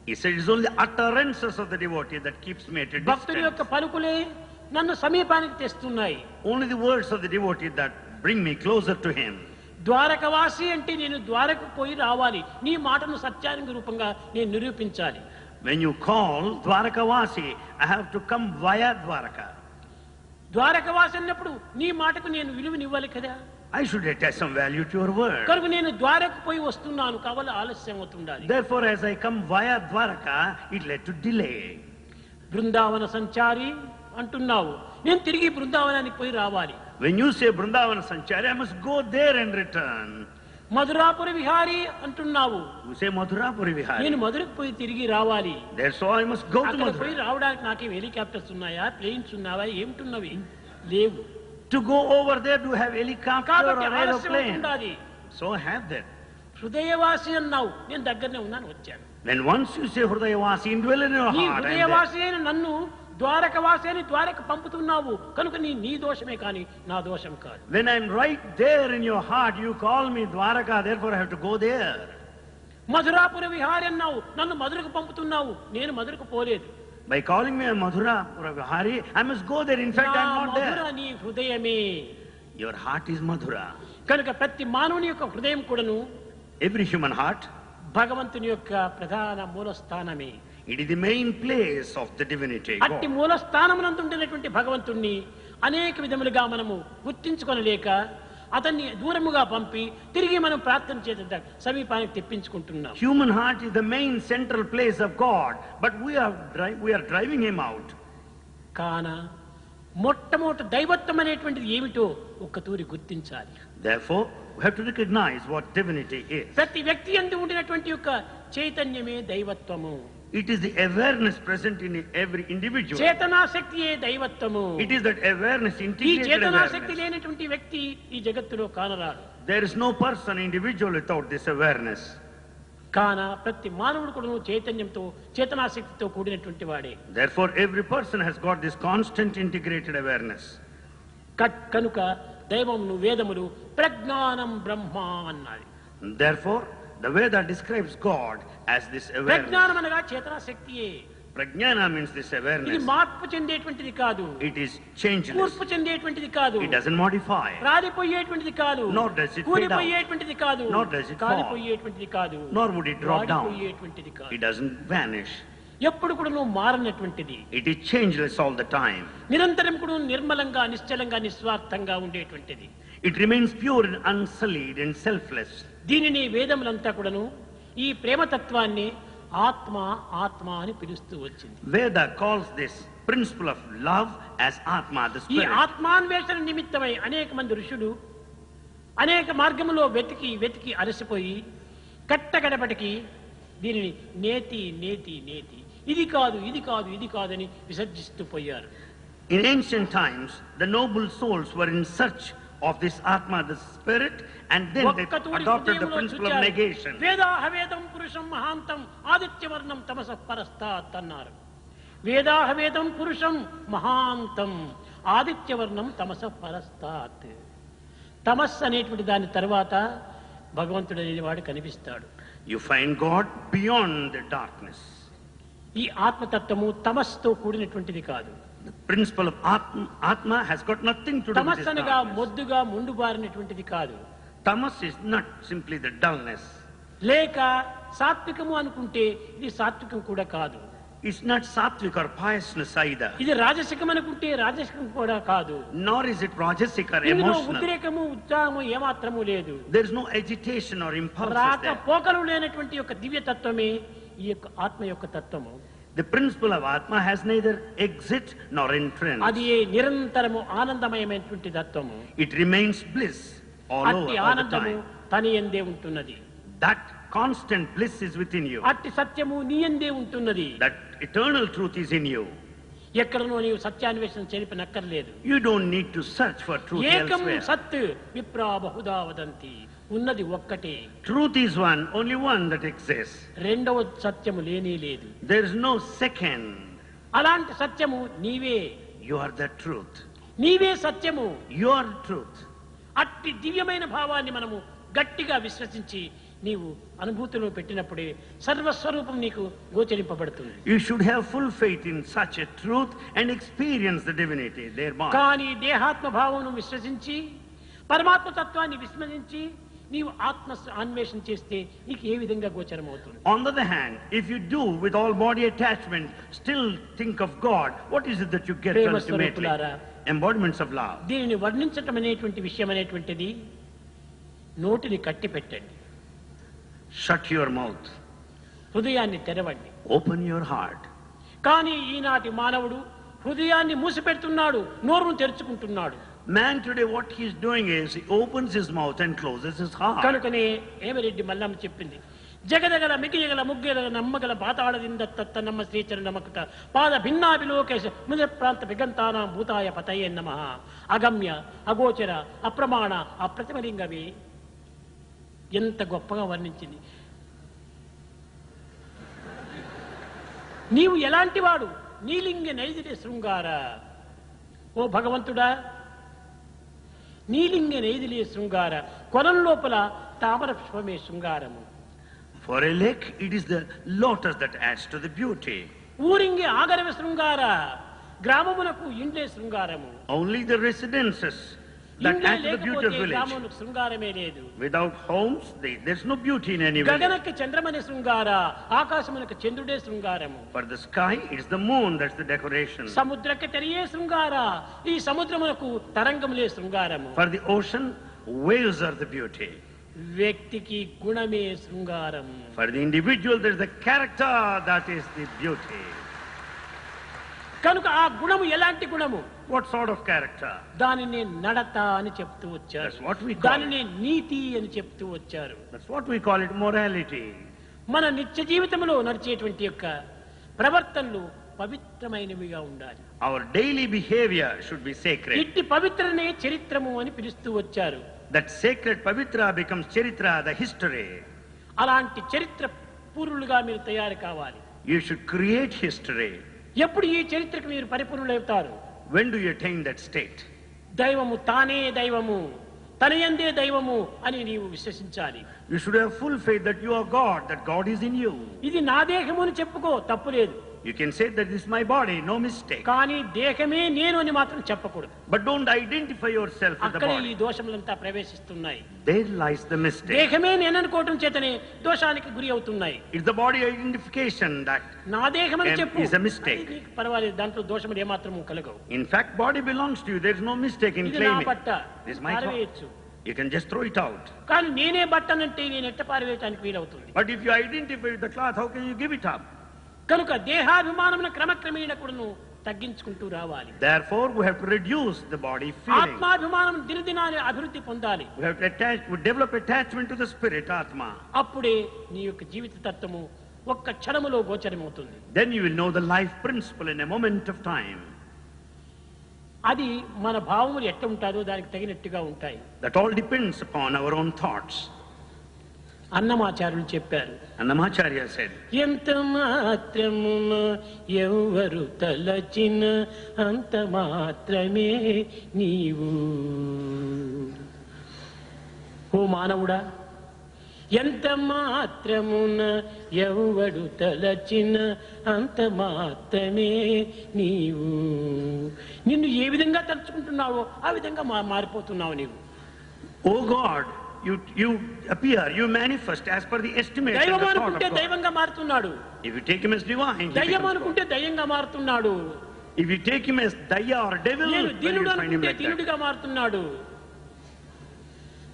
He said it's only the utterances of the devotee that keeps me at a భక్తుడి యొక్క distance. పలుకులే నన్ను సమీపానికి తెస్తున్నాయి. Only the words of the devotee that bring me closer to him. ద్వారకవాసి అంటే నేను ద్వారకు పోయి రావాలి. నీ మాటను సత్యానికి రూపంగా నేను నిరూపించాలి. When you call Dwarakavasi, I have to come via Dwaraka. ద్వారకవాసి అన్నప్పుడు నీ మాటకు నేను విలువనివ్వాలి కదా. I should attach some value to your word. కనుక నేను ద్వారకు పోయి వస్తున్నాను, కావాలి ఆలస్యం అవుతుండాలి. Therefore, as I come via Dwaraka, it led to delay. Brindavana సంచారి అంటున్నావు, నేను తిరిగి బృందావనానికి పోయి రావాలి. When you say Vrindavana Sanchari, I must go there and return. మధురాపుర Vihari అంటున్నావు, You say Madhurapuri నేను Vihari. మధురకు పోయి తిరిగి రావాలి. Therefore, I must go to అక్కడ పోయి Madhura. రావడానికి నాకేం హెలికాప్టర్స్ ఉన్నాయా, ప్లేన్స్ ఉన్నావా, ఏమిటున్నవి? లేవు. To go over there, to have helicopter కాబట్టి or ఆలస్యం aeroplane. అవుతుండాలి. So have that. హృదయవాసి అన్నావు, నేను దగ్గరనే ఉన్నాను, వచ్చాను. When once you say Hridayavasi, indwell in your నీ heart, I am there. హృదయవాసి అయిన నన్ను ద్వారకవాసి అని ద్వారక పంపుతున్నావు కనుక నీ దోషమే కానీ నా దోషం కాదు. When I'm right there in your heart, you call me Dwaraka, therefore I have to go there. మధురాపుర Vihari అన్నావు, నన్ను మధురకు పంపుతున్నావు, నేను మధురకు పోలేదు. By calling me a Madhurapura Vihari, I must go there. In fact, నా I'm not మధుర there. నీ హృదయమే. Your heart is Madhura. కనుక ప్రతి మానవుని యొక్క హృదయం కూడాను Every human heart, భగవంతుని యొక్క ప్రధాన మూలస్థానమే. it is the main place of the divinity, అట్టి God. మూలస్థానమునందు ఉండినటువంటి భగవంతుణ్ణి అనేక విధములుగా మనము గుర్తించుకొనలేక అతన్ని దూరముగా పంపి తిరిగి మనం ప్రార్థన చేత సమీపానికి తెప్పించుకుంటున్నాం. Human heart is the main central place of God, but we are driving him out. కాన మొట్టమొదటి దైవత్వం అనేటువంటిది ఏమిటో ఒక్క తూరి గుర్తించాలి. Therefore, we have to recognize what divinity is. ప్రతి వ్యక్తి యందు ఉండినటువంటి యొక్క చైతన్యమే దైవత్వము. It is the awareness present in every individual. చేతనాశక్తియే దైవత్వము. It is that awareness, ఈ integrated చేతనాశక్తి awareness. లేనటువంటి వ్యక్తి ఈ జగత్తులో కానరాడు. There is no person, individual without this awareness. కాన ప్రతి మానవుడు కూడా చైతన్యంతో చేతనాశక్తితో కూడినటువంటి వాడే. Therefore, every person has got this constant integrated awareness. కనుక దైవమును వేదములు ప్రజ్ఞానం బ్రహ్మ అన్నది. Therefore, the Veda describes God as this awareness. ప్రజ్ఞానం అనగా చేతనాశక్తియే. Prajnana means this ఇది awareness. మార్పు చెందేటువంటిది కాదు, It is changeless. కూర్పు చెందేటువంటిది కాదు, It doesn't modify. రాలిపోయేటువంటిది కాదు, Nor does it fade కూలిపోయేటువంటిది కాదు, Nor does it fall. కాలిపోయేటువంటిది కాదు, Nor would it drop down. వాడిపోయేటువంటిది కాదు. It doesn't vanish. ఎప్పుడు కూడా నువ్వు మారనటువంటిది. It is changeless all the time. నిరంతరం కూడా నిర్మలంగా, నిశ్చలంగా, నిస్వార్థంగా ఉండేటువంటిది. It remains pure and unsullied and selfless. దీనిని వేదములంతా కూడాను ఈ ప్రేమతత్వాన్ని ఆత్మ ఆత్మ అని పిలుస్తూ వచ్చింది. Veda calls this principle of love as Atma, the ఈ spirit. ఆత్మాన్వేషణ నిమిత్తమై అనేక మంది ఋషులు అనేక మార్గములో వెతికి వెతికి అలసిపోయి కట్టగడపటికి దీనిని నేతి నేతి నేతి, ఇది కాదు ఇది కాదు ఇది కాదని విసర్జిస్తూ పోయారు. In ancient times, the noble souls were in search of this Atma, the spirit, and then they adopted the principle of negation. వేదాహవేదం పురుషం మహాంతం ఆదిత్యవర్ణం తమసః పరస్తాత్ అన్నారు. వేదాహవేదం పురుషం మహాంతం ఆదిత్యవర్ణం తమసః పరస్తాత్. తమస్సు అనేటువంటి దాని తర్వాత భగవంతుడు అనేవాడు కనిపిస్తాడు. You find God beyond the darkness. ఈ ఆత్మతత్వము తమస్సుతో కూడినటువంటిది కాదు. The principle of Atma has got nothing to do with this తమస్సు అనగా darkness. మొద్దుగా ముండుబారినటువంటిది కాదు. Tamas is not simply the dullness. లేక సాత్వికము అనుకుంటే ఇది సాత్వికం కూడా కాదు. It's not sattvic or piousness either. ఇది రాజసికం అనుకుంటే రాజసికం కూడా కాదు. Nor is it rajasic or ఇందులో emotional. ఉద్రేకము ఉత్సాహము ఏమాత్రము లేదు. There is no agitation or impulses రాక there. పోకలు లేనటువంటి యొక్క దివ్య తత్వమే ఈ యొక్క ఆత్మ యొక్క తత్వము. The principle of Atma has neither exit nor entrance. అది నిరంతరము ఆనందమయమైనటువంటి తత్వము. It remains bliss all అట్టి over all the ఆనందము time. తని యందే ఉంటున్నది. That constant bliss is within you. అట్టి సత్యము నీ యందే ఉంటున్నది. That eternal truth is in you. ఎక్కడనో నీవు సత్యాన్వేషణ చెరిపినక్కర్లేదు. You don't need to search for truth ఏకం elsewhere. సత్ విప్రా బహుదా వదంతి. ఉన్నది ఒక్కటే. Truth is one, only one that exists. రెండవ సత్యము లేనే లేదు. There is no second. అలాంటి సత్యము నీవే. You are the truth. నీవే సత్యము. You are truth. అట్టి దివ్యమైన భావాన్ని మనము గట్టిగా విశ్వసించి నీవు అనుభూతిలో పెట్టినప్పుడే సర్వస్వరూపం నీకు గోచరింపబడుతుంది. You should have full faith in such a truth and experience the divinity thereby. కానీ దేహాత్మ భావమును విశ్వసించి పరమాత్మ తత్వాన్ని విస్మరించి నీవు ఆత్మ అన్వేషణ చేస్తే నీకు ఏ విధంగా గోచరం అవుతుంది? On the other hand, if you do with all body attachment still think of God, what is it that you get Prema ultimately? స్వరూపులారా, Embodiments of love. దీనిని వర్ణించటం అనేటువంటి విషయం అనేటువంటిది నోటిని కట్టి పెట్టండి, Shut your mouth. హృదయాన్ని తెరవండి. Open your heart. కానీ ఈనాటి మానవుడు హృదయాన్ని మూసిపెడుతున్నాడు, నోరును తెరుచుకుంటున్నాడు. Man today what he is doing is he opens his mouth and closes his heart. కనుకనే ఏమరెడ్డి మల్లమ్మ చెప్పింది, జగదగల మిగియగల ముగ్గెగల నమ్మగల పాతాళదింద తత్త నమ్మ శ్రీచర నమకుట పాద భిన్నాభిలోకేశ ముజ ప్రాంత విగంతానాం భూతాయ పతయే నమః. అగమ్య అగోచర అప్రమాణ అప్రతిమలింగమే ఎంత గొప్పగా వర్ణించింది. నీవు ఎలాంటి వాడు? నీలింగ నైదిరే శృంగార. ఓ భగవంతుడా, నీలింగ నైదిలే శృంగార. కొలం లోపల తామర పుష్పమే శృంగారము. For a lake, it is the lotus that adds to the beauty. ఊరింగే ఆగరవ శృంగార. గ్రామమునకు ఇండ్లే శృంగారము. Only the residences that ఇండ్లే add to the beauty of లేకపోతే village. గ్రామమునకు శృంగారమే లేదు. Without homes, there's no beauty in any village. గగనకి చంద్రమనే శృంగార. ఆకాశమునకు చంద్రుడే శృంగారము. For the sky, it's the moon that's the decoration. సముద్రకి తెరియే శృంగార. ఈ సముద్రమునకు తరంగములే శృంగారము. For the ocean, waves are the beauty. వ్యక్తికి గుణమే శృంగారం. For the individual, there's the character that is the beauty. కనుక ఆ గుణము ఎలాంటి గుణము? What sort of character? దానిని నడత అని చెప్తూ వచ్చారు. That's what we call దానిని నీతి అని చెప్తూ వచ్చారు. That's what we call it morality. మన నిత్య జీవితంలో నడిచేటువంటి యొక్క ప్రవర్తనలు పవిత్రమైనవిగా ఉండాలి. Our daily behavior should be sacred. ఇట్టి పవిత్రనే చరిత్రము అని పిలుస్తూ వచ్చారు. That sacred pavitra becomes charitra, the history. అలాంటి చరిత్ర పూర్వులుగా మీరు తయారు కావాలి. You should create history. ఎప్పుడు ఈ చరిత్రకు మీరు పరిపూర్ణులవుతారు? When do you attain that state? దైవము తానే దైవము, తనయందే దైవము అని నీవు విశ్వసించాలి. You should have full faith that you are God, that God is in you. ఇది నా దేహము అని చెప్పుకో, తప్పులేదు. You can say that this is my body, no mistake. కానీ దేహమే నేను అని మాత్రం చెప్పకూడదు. But don't identify yourself with the అక్కడే ఈ body. దోషములంతా ప్రవేశిస్తున్నాయి. There lies the mistake. దేహమే నేను అనుకోవటం చేతనే దోషానికి గురి అవుతున్నాయి. It's the body identification that నా దేహమని చెప్పు. is a mistake. అది నీకు పర్వాలేదు, దాంట్లో దోషములు ఏమాత్రము కలగవు. In fact, body belongs to you. There is no mistake in ఇది నా claiming. బట్ట, This is my పారవేయచ్చు. cloth. You can just throw it out. కానీ నేనే బట్టనంటే నేను ఎట్ట పారవేయటానికి వీలవుతుంది. But if you identify with the cloth, how can you give it up? కనుక దేహాభిమానమును క్రమక్రమేణ కూడాను తగ్గించుకుంటూ రావాలి. Therefore, we have to reduce the body feeling. ఆత్మాభిమానం దినదినాన్ని అభివృద్ధి పొందాలి. We have to develop attachment to the spirit, Atma. అప్పుడే నీ యొక్క జీవిత తత్వము ఒక్క క్షణములో గోచరమవుతుంది. Then you will know the life principle in a moment of time. అది మన భావములు ఎట్ట ఉంటాదో దానికి తగినట్టుగా ఉంటాయి. That all depends upon our own thoughts. అన్నమాచార్యులు చెప్పారు. Annamacharya said, ఎంత మాత్రమున ఎవరు తలచిన అంత మాత్రమే నీవు. ఓ మానవుడా, ఎంత మాత్రమున ఎవడు తలచిన అంత మాత్రమే నీవు. నిన్ను ఏ విధంగా తలుచుకుంటున్నావో ఆ విధంగా మారిపోతున్నావు నీవు. Oh God, you appear, you manifest as per the estimate and దైవం the thought అనుకుంటే of God. దైవంగా మారుతున్నాడు. If you take him as divine, he దయ్యం becomes అనుకుంటే God. దయ్యంగా మారుతున్నాడు. If you take him as Daya or devil, నేను then you దీనుడు find him అనుకుంటే like that. దీనుడిగా మారుతున్నాడు.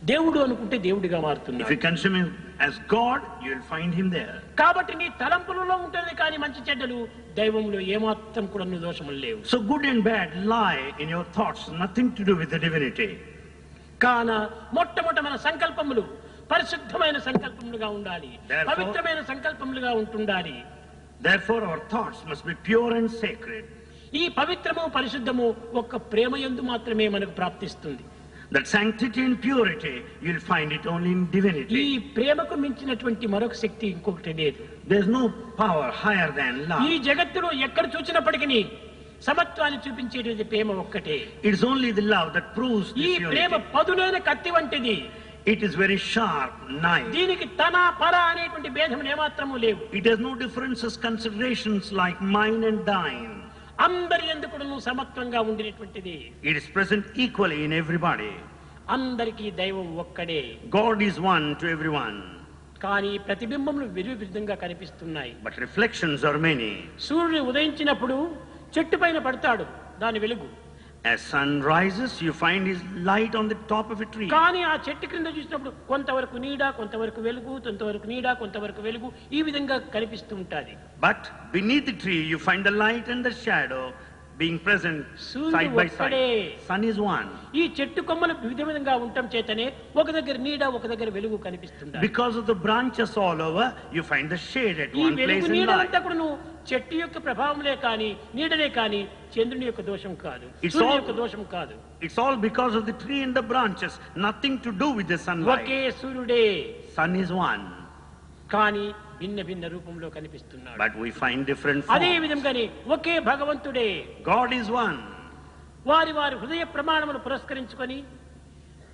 దేవుడు అనుకుంటే దేవుడిగా If మారుతున్నాడు. you consume him as God, you will find him there. కాబట్టి నీ తలంపులలో ఉంటుంది కానీ మంచి చెడ్డలు దైవంలో ఏమాత్రం కూడా దోషములు లేవు. So good and bad lie in your thoughts, nothing to do with the divinity. కాన మొట్టమొదట మన సంకల్పములు పరిశుద్ధమైన సంకల్పములుగా ఉండాలి, Therefore- పవిత్రమైన సంకల్పములుగా ఉంటుండాలి. Therefore our thoughts must be pure and sacred. ఈ పవిత్రము పరిశుద్ధము ఒక్క ప్రేమ యందు మాత్రమే మనకు ప్రాప్తిస్తుంది. That sanctity and purity, you'll find it only in ఈ divinity. ప్రేమకు మించినటువంటి మరొక శక్తి ఇంకొకటి లేదు. There's no power higher than ఈ love. జగత్తులో ఎక్కడ చూసినప్పటికీ సమత్వాన్ని చూపించేది ప్రేమ ఒక్కటే. It's only the love that proves ఈ this ప్రేమ unity. పదునైన కత్తి వంటిది. It is very sharp knife. దీనికి తన పర అనేటువంటి భేదములు ఏమాత్రము లేవు. It has no differences, considerations like mine and thine. అందరి ఎందుకు సమత్వంగా ఉండినటువంటిది. It is present equally in everybody. అందరికీ దైవం ఒక్కడే. God is one to everyone. కానీ ప్రతిబింబములు విరువిధంగా కనిపిస్తున్నాయి. But reflections are many. సూర్యుడు ఉదయించినప్పుడు చెట్టు పైన పడతాడు దాని వెలుగు. As sun rises, you find his light on the top of a tree. కానీ ఆ చెట్టు క్రింద చూసినప్పుడు కొంతవరకు నీడ, కొంతవరకు వెలుగు, కొంతవరకు నీడ, కొంతవరకు వెలుగు, ఈ విధంగా కనిపిస్తూ ఉంటాది. But beneath the tree, you find the light and the shadow being present సూర్యుడు side by ఒక్కడే. side. Sun is one. ఈ చెట్టు కొమ్మలు వివిధ విధంగా ఉండటం చేతనే ఒక దగ్గర నీడ, ఒక దగ్గర వెలుగు కనిపిస్తుంది. Because of the branches all over, you find the shade at ఈ one place వెలుగు and నీడంతా light. కూడా చెట్టు యొక్క ప్రభావంలే కానీ నీడనే కానీ చంద్రుని యొక్క దోషం కాదు, It's సూర్యుని all- యొక్క దోషం కాదు. It's all because of the tree and the branches, nothing to do with the sunlight. ఒకే సూర్యుడే Sun is one, కానీ భిన్న భిన్న రూపంలో కనిపిస్తున్నాడు. but we find different అదే forms. విధంగానే ఒకే భగవంతుడే God is one. వారి వారి హృదయ ప్రమాణమును పురస్కరించుకొని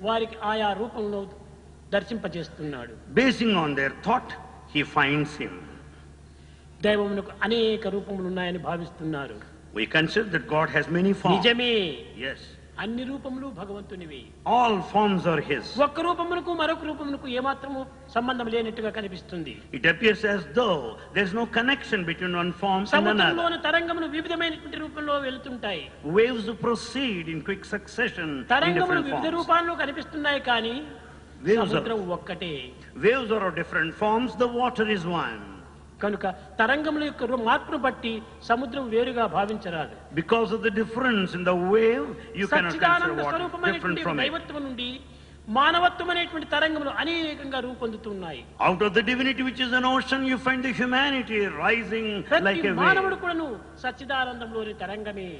వారికి ఆయా రూపంలో దర్శింపజేస్తున్నాడు. Basing on their thought, he finds him. దైవమునకు అనేక రూపములు ఉన్నాయని భావిస్తున్నారు. We consider that God has many forms. నిజమే, Yes. అన్ని రూపములు భగవంతునివి. All forms are his. ఒక్క రూపమునకు మరొక రూపమునకు ఏమాత్రము సంబంధం లేనట్టుగా కనిపిస్తుంది. It appears as though there's no connection between one form and another. సముద్రంలోని తరంగములు వివిధమైనటువంటి రూపంలో వెళుతుంటాయి. Waves proceed in quick succession in తరంగములు different వివిధ forms. రూపాల్లో కనిపిస్తున్నాయి కానీ Waves సముద్రం ఒక్కటే. are of different forms, the water is one. కనుక తరంగముల యొక్క మార్పును బట్టి సముద్రం వేరుగా భావించరాదు. Because of the difference in the wave, you cannot consider Sachchidananda water different స్వరూపమైనటువంటి from it. దైవత్వం నుండి మానవత్వం అనేటువంటి తరంగములు అనేకంగా రూపొందుతున్నాయి. Out of the divinity which is an ocean, you find the humanity rising ప్రతి like a మానవుడు wave. కూడాను సచ్చిదానందంలోని తరంగమే.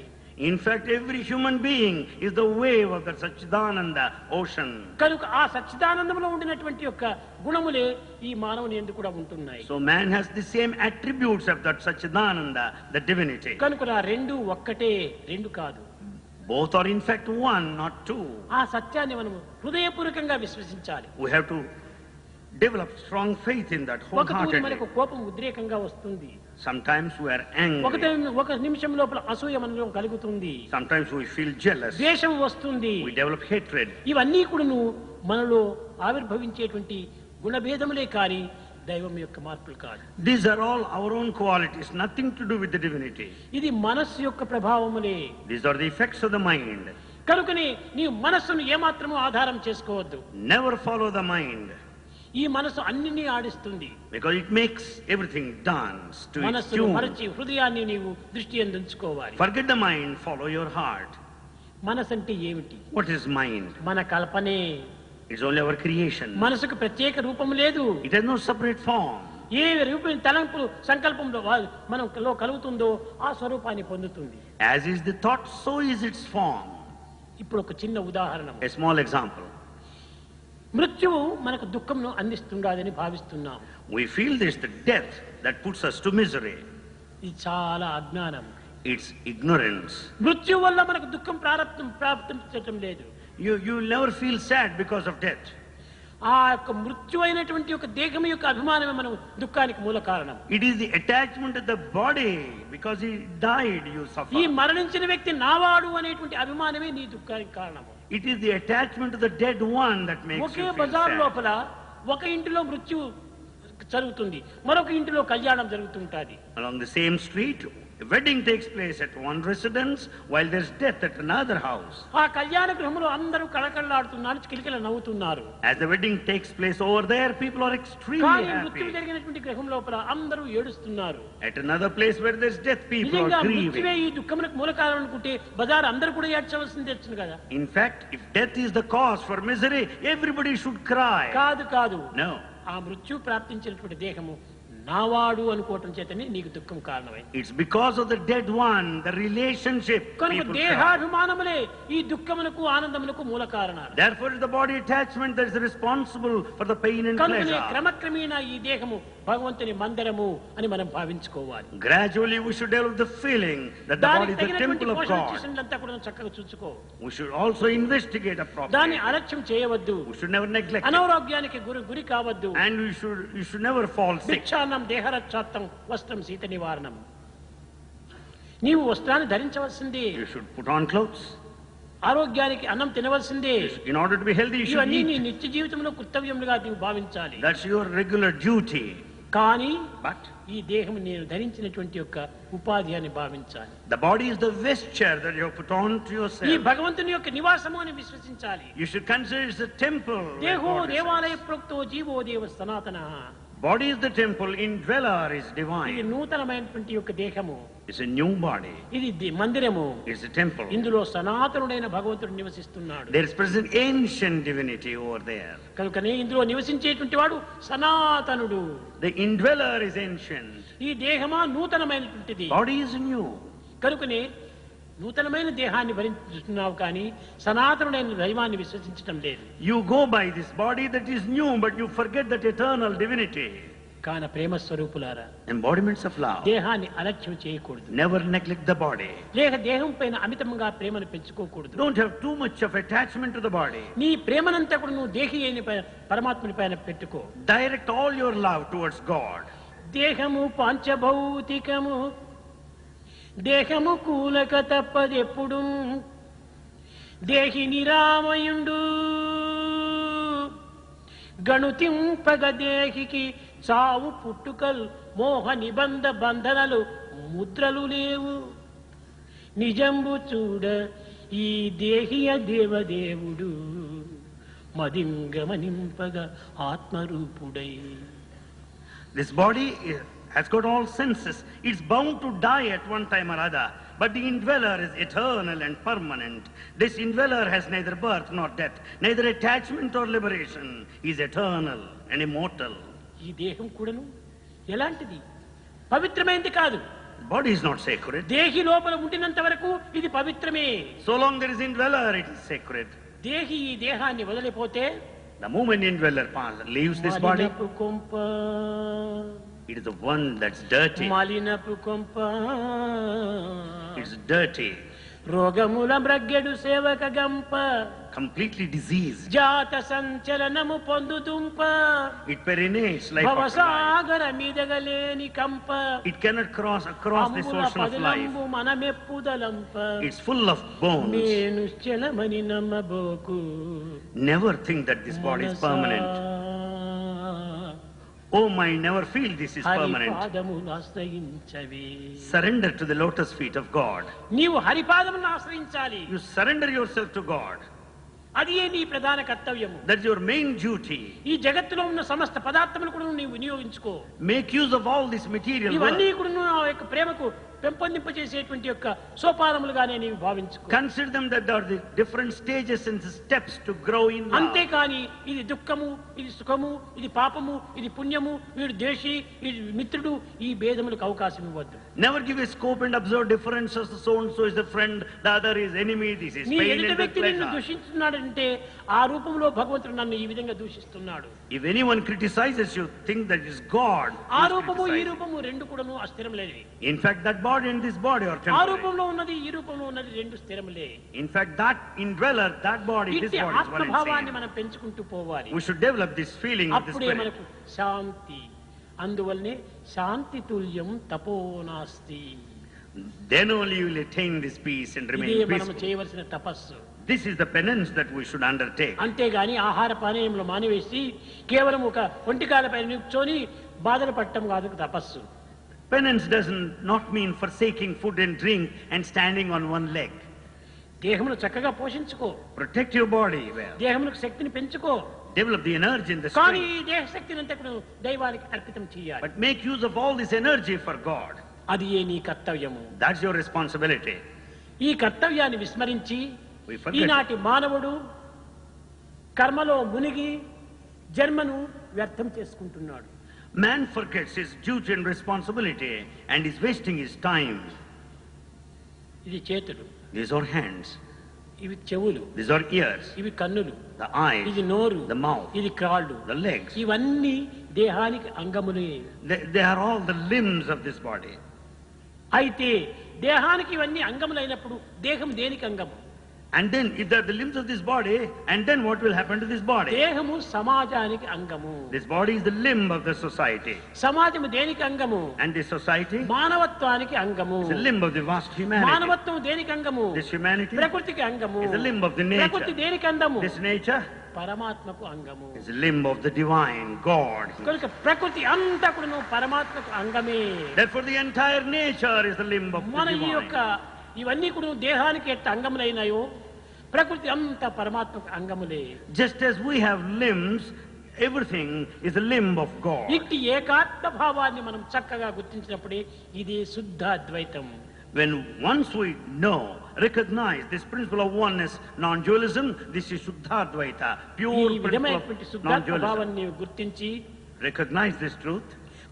In fact, every human being is the wave of the Satchidananda ocean. కనుక ఆ సచ్చిదానందంలో ఉండినటువంటి యొక్క గుణములే ఈ మానవుని యందు కూడా ఉంటున్నాయి. So man has the same attributes of that Satchidananda, the divinity. కనుక నా రెండు ఒక్కటే, రెండు కాదు. Both are in fact one, not two. ఆ సత్యాన్ని మనము హృదయపూర్వకంగా విశ్వసించాలి. We have to develop strong faith in that ఒక తూరి మనకు wholeheartedly. కోపం ఉద్రేకంగా వస్తుంది, Sometimes we are angry. ఒక నిమిషం లోపల అసూయ మనలో కలుగుతుంది, Sometimes we feel jealous. ద్వేషం వస్తుంది. We develop hatred. ఇవన్నీ కూడాను మనలో ఆవిర్భవించేటువంటి గుణభేదములే కానీ దైవం యొక్క మార్పులు కాదు. These are all our own qualities, nothing to do with the divinity. ఇది మనస్సు యొక్క ప్రభావములే. These are the effects of the mind. కనుకని నీ మనస్సును ఏమాత్రము ఆధారం చేసుకోవద్దు. Never follow the mind, ఈ మనస్సు అన్నిని ఆడిస్తుంది. because it makes everything dance to its మనస్సును tune. మరచి హృదయాన్ని నీవు దృష్టి ఉంచుకోవాలి. Forget the mind, follow your heart. మనసు అంటే ఏమిటి? What is mind? మన కల్పనే. It's only our creation. మనసుకు ప్రత్యేక రూపం లేదు. It has no separate form. ఏ రూపం తలంపు సంకల్పంలో మనలో కలుగుతుందో ఆ స్వరూపాన్ని పొందుతుంది. As is the thought, so is its form. ఇప్పుడు ఒక చిన్న ఉదాహరణ. A small example. మృత్యువు మనకు దుఃఖంను అందిస్తుందని భావిస్తున్నాం. We feel this, the death that puts us to misery. ఇది చాలా అజ్ఞానం. It's ignorance. మృత్యు వల్ల మనకు దుఃఖం ప్రాప్తించటం లేదు. You'll never feel sad because of death. ఆ యొక్క మృత్యు అయినటువంటి ఒక దేహం యొక్క అభిమానమే మనం దుఃఖానికి మూల కారణం. It is the attachment of the body. Because he died, you ఈ suffer. మరణించిన వ్యక్తి నావాడు అనేటువంటి అభిమానమే నీ దుఃఖానికి కారణము. It is the attachment to the dead one that makes okay you feel Bazar sad. లోపల ఒక ఇంటిలో మృత్యు జరుగుతుంది, మరొక ఇంటిలో కళ్యాణం జరుగుతుంటుంది. Along the same street, a wedding takes place at one residence, while there's death at another house. ఆ కళ్యాణ గృహంలో అందరూ కళకళలాడుతున్నారు, కిలకిల నవ్వుతున్నారు. As the wedding takes place over there, people are extremely కానీ మృత్యు happy. జరిగినటువంటి గృహం లోపల అందరూ ఏడుస్తున్నారు. At another place where there's death, people నిజంగా are మృత్యువే grieving. ఈ దుఃఖములకు మూల కారణం అనుకుంటే బజార్ అందరూ కూడా ఏడ్చవలసింది వచ్చింది కదా. In fact, if death is the cause for misery, everybody should cry. కాదు. No. ఆ మృత్యు ప్రాప్తించినటువంటి దేహము నావాడు అనుకోవటం చేతనే నీకు దుఃఖం కారణమై. It's because of the dead one, the relationship. కనుక People cry. దేహాభిమానములే ఈ దుఃఖములకు ఆనందములకు మూల కారణాలు. Therefore, it's the body attachment that is responsible for the pain and కనుకనే pleasure. క్రమక్రమేణా ఈ దేహము భగవంతుని మందిరము అని మనం భావించుకోవాలి. Gradually, we should develop the feeling that the body దానికి is the తగినటువంటి temple of పోషణ God. చేసినంతా కూడా చక్కగా చూసుకో. We should also investigate దాన్ని appropriately. అలక్ష్యం చేయవద్దు. We should never neglect it. అనారోగ్యానికి గురి కావద్దు. And you should never fall sick. భిక్షాన్నం దేహరక్షాత్తం వస్త్రం శీత నివారణం. నీవు వస్త్రాన్ని ధరించవలసిందే. You should put on clothes. ఆరోగ్యానికి అన్నం తినవలసిందే. In order to be healthy, you should ఇవన్నీ నీ eat. నిత్య జీవితంలో కర్తవ్యములుగా నీవు భావించాలి. That's your regular duty. కానీ But ఈ దేహం నేను ధరించినటువంటి యొక్క ఉపాధి అని భావించాలి. the body is the vesture that you have put on to ఈ yourself. భగవంతుని యొక్క నివాసము అని విశ్వసించాలి. You should consider it's the temple. where దేహో God resides. దేవాలయ ప్రోక్తో జీవో దేవ సనాతన. Body is the temple, indweller is ఇది divine. నూతనమైనటువంటి యొక్క దేహము, It's a new body. ఇది మందిరము. It's a temple. ఇందులో సనాతనుడైన భగవంతుడు నివసిస్తున్నాడు. There is present ancient divinity over there. కనుకనే ఇందులో నివసించేటువంటి వాడు సనాతనుడు. The indweller is ancient. ఈ దేహమా నూతనమైనటువంటిది. Body is new. కనుకనే నూతనమైన దేహాన్ని భరించుతున్నావు కానీ సనాతనుడైన దైవాన్ని విశ్వసించటం లేదు. You go by this body that is new, but you forget that eternal divinity. కాన ప్రేమ స్వరూపులారా, Embodiments of love. దేహాన్ని అలక్ష్యం చేయకూడదు. Never neglect the body. లేక దేహం పైన అమితంగా ప్రేమను పెంచుకోకూడదు. Don't have too much of attachment to the body. నీ ప్రేమనంతా కూడా నువ్వు దేహి అయిన పరమాత్మని పైన పెట్టుకో. Direct all your love towards God. దేహము పంచభౌతికము, దేహము కూలక తప్పదెప్పుడు, దేహి నిరామయుండు గణుతింపగ దేహికి చావు పుట్టుకల్ మోహ నిబంధ బంధనలు ముద్రలు లేవు. నిజంబు చూడ ఈ దేహియ దేవదేవుడు మదింగమనింపగ ఆత్మరూపుడై. This body has got all senses. It's bound to die at one time or other. But the indweller is eternal and permanent. This indweller has neither birth nor death, neither attachment or liberation. He is eternal and immortal. ఈ దేహం కూడాను ఎలాంటిది? పవిత్రమైనది కాదు. Body is not sacred. దేహి లోపల ఉండినంత వరకు ఇది పవిత్రమే. So long there is indweller, it is sacred. దేహి ఈ దేహాన్ని వదిలిపోతే The moment indweller leaves this body, మలినపు కొంప, it is the one that's dirty. మలినపు కొంప, It's dirty. రోగముల మ్రగ్గెడు సేవక గంప completely diseased. జాత సంచలనము పొందుతుంప It perinates life after life. భవసాగర మీదగలేని కంప It cannot cross across this అమ్ముల ocean of life. పదలంబు మనమెప్పుదలంప It's full of bones. నేను చలమని నమ్మబోకు Never think that this body is permanent. Oh mind, never feel this is permanent. హరిపాదమును ఆశ్రయించవి. Surrender to the lotus feet of God. నీవు హరిపాదమును ఆశ్రయించాలి. You surrender yourself to God. అది నీ ప్రధాన కర్తవ్యము. That's your main duty. ఈ జగత్తులో ఉన్న సమస్త పదార్థములు కూడా నీవు వినియోగించుకో. Make use of all this material ఇవన్నీ world. కూడా ఆ యొక్క ప్రేమకు పెంపొందింపజేసేటువంటి యొక్క సోపానములుగానే నీవు భావించుకో. Consider them that are the different stages and the steps to grow in love. అంతేకాని ఇది దుఃఖము, ఇది సుఖము, ఇది పాపము, ఇది పుణ్యము, వీడు ద్వేషి, వీడు మిత్రుడు, ఈ భేదములకు అవకాశం ఇవ్వద్దు. Never give a scope and observe differences. So and so is the friend, the other is enemy. This is నీ pain ఎదుటి and the వ్యక్తి నిన్ను pleasure. దూషిస్తున్నాడంటే ఆ రూపంలో భగవంతుడు నన్ను ఈ విధంగా దూషిస్తున్నాడు. If anyone criticizes you, think that is God. ఆ who is రూపము ఈ criticizing. రూపము రెండు కూడాను అస్థిరములేవి. In fact, that body and this body are ఆ temporary. రూపంలో ఉన్నది ఈ రూపంలో ఉన్నది రెండు స్థిరములే. In fact, that indweller, that body, this ఇట్టి body is one and ఆత్మభావాన్ని same. మనం పెంచుకుంటూ పోవాలి. We should develop this feeling of the అప్పుడే spirit. మనకు శాంతి. అందువల్లనే శాంతి తుల్యం తపోనాస్తి. Then only you will attain this peace and ఇదే remain మనం peaceful. చేయవలసిన తపస్సు. This is the penance that we should undertake. అంతేగాని ఆహార పానీయంలో మానివేసి కేవలం ఒక ఒంటికాలపై నిల్చొని బాధలు పట్టడం కాదు తపస్సు. Penance doesn't not mean forsaking food and drink and standing on one leg. దేహమును చక్కగా పోషించుకో. Protect your body well. దేహములకు శక్తిని పెంచుకో. Develop the energy in the కానీ strength. ఈ దేహ శక్తిని అంతా కూడా దైవానికి అర్పితం చేయాలి. But make use of all this energy for God. అది నీ కర్తవ్యము. That's your responsibility. ఈ కర్తవ్యాన్ని విస్మరించి We forget. ఈనాటి మానవుడు కర్మలో మునిగి జన్మను వ్యర్థం చేసుకుంటున్నాడు. Man forgets his duty and responsibility and is wasting his time. ఇది చేతులు, These are hands. ఇవి చెవులు, These are ears. ఇవి కన్నులు, The eyes. ఇది నోరు, The mouth. ఇది కాళ్ళు, The legs. ఇవన్నీ దేహానికి అంగములే. They are all the limbs of this body. అయితే దేహానికి ఇవన్నీ అంగములైనప్పుడు దేహం దేనికి అంగము? And then if they are the limbs of this body, and then what will happen to this body? దేహము సమాజానికి అంగము. This body is the limb of the society. సమాజము దేనికి అంగము? And this society మానవత్వానికి అంగము. is the limb of the vast humanity. మానవత్వం దేనికి అంగము? This humanity ప్రకృతికి అంగము. is the limb of the nature. ప్రకృతి దేనికి అంగము? This nature పరమాత్మకు అంగము. is the limb of the divine God. కనుక ప్రకృతి అంతా కూడా పరమాత్మకు అంగమే. Therefore the entire nature is the limb of the మన ఈ యొక్క divine. ఇవన్నీ కూడా దేహానికి ఎట్ట అంగములైనాయో ప్రకృతి అంతా పరమాత్మకు అంగములే. Just as we have limbs, everything is a limb of God. ఇట్టి ఏకాత్మ భావాన్ని మనం చక్కగా గుర్తించినప్పుడే ఇది శుద్ధ అద్వైతం. When once we know, recognize this principle of oneness, non-dualism, this is Shuddhadvaita, ఈ pure principle విధమైనటువంటి of శుద్ధాత్మ non-dualism. భావాన్ని నీవు గుర్తించి Recognize this truth,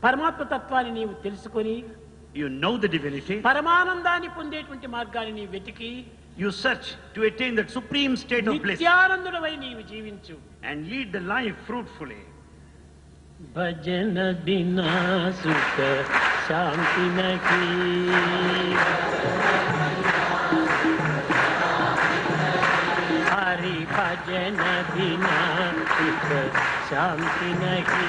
పరమాత్మ తత్వాన్ని నీవు తెలుసుకొని you know the divinity, పరమానందాన్ని పొందేటువంటి మార్గాన్ని నీవు వెతికి you search to attain that supreme state of bliss నిత్యానందుడవై నీవు జీవించు. and lead the life fruitfully. భజన బినా సుఖ శాంతి నహీ, హరి భజన బినా సుఖ శాంతి నహీ.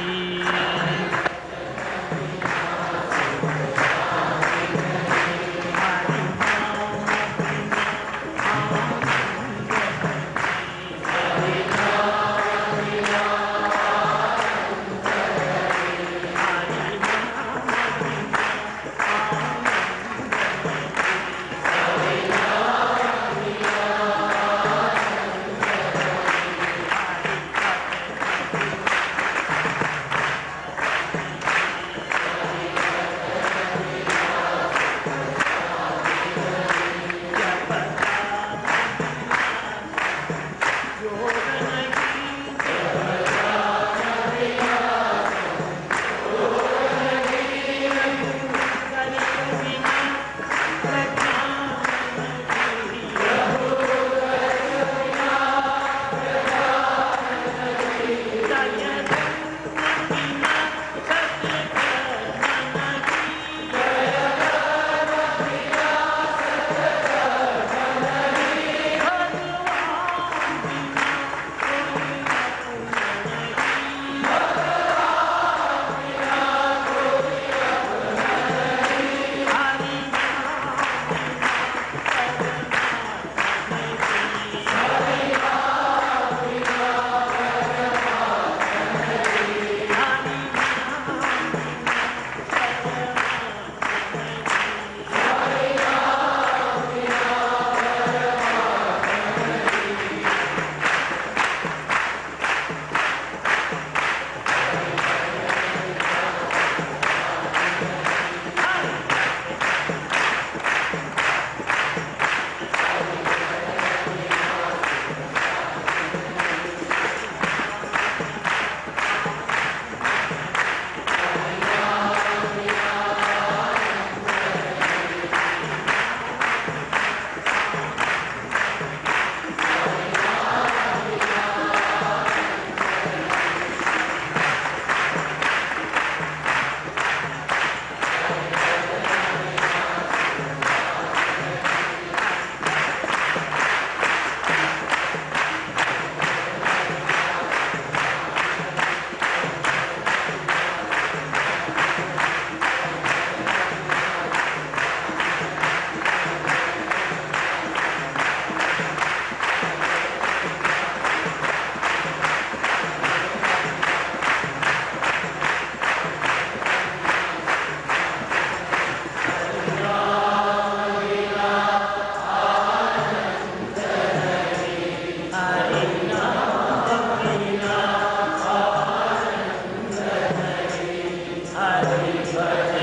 Hare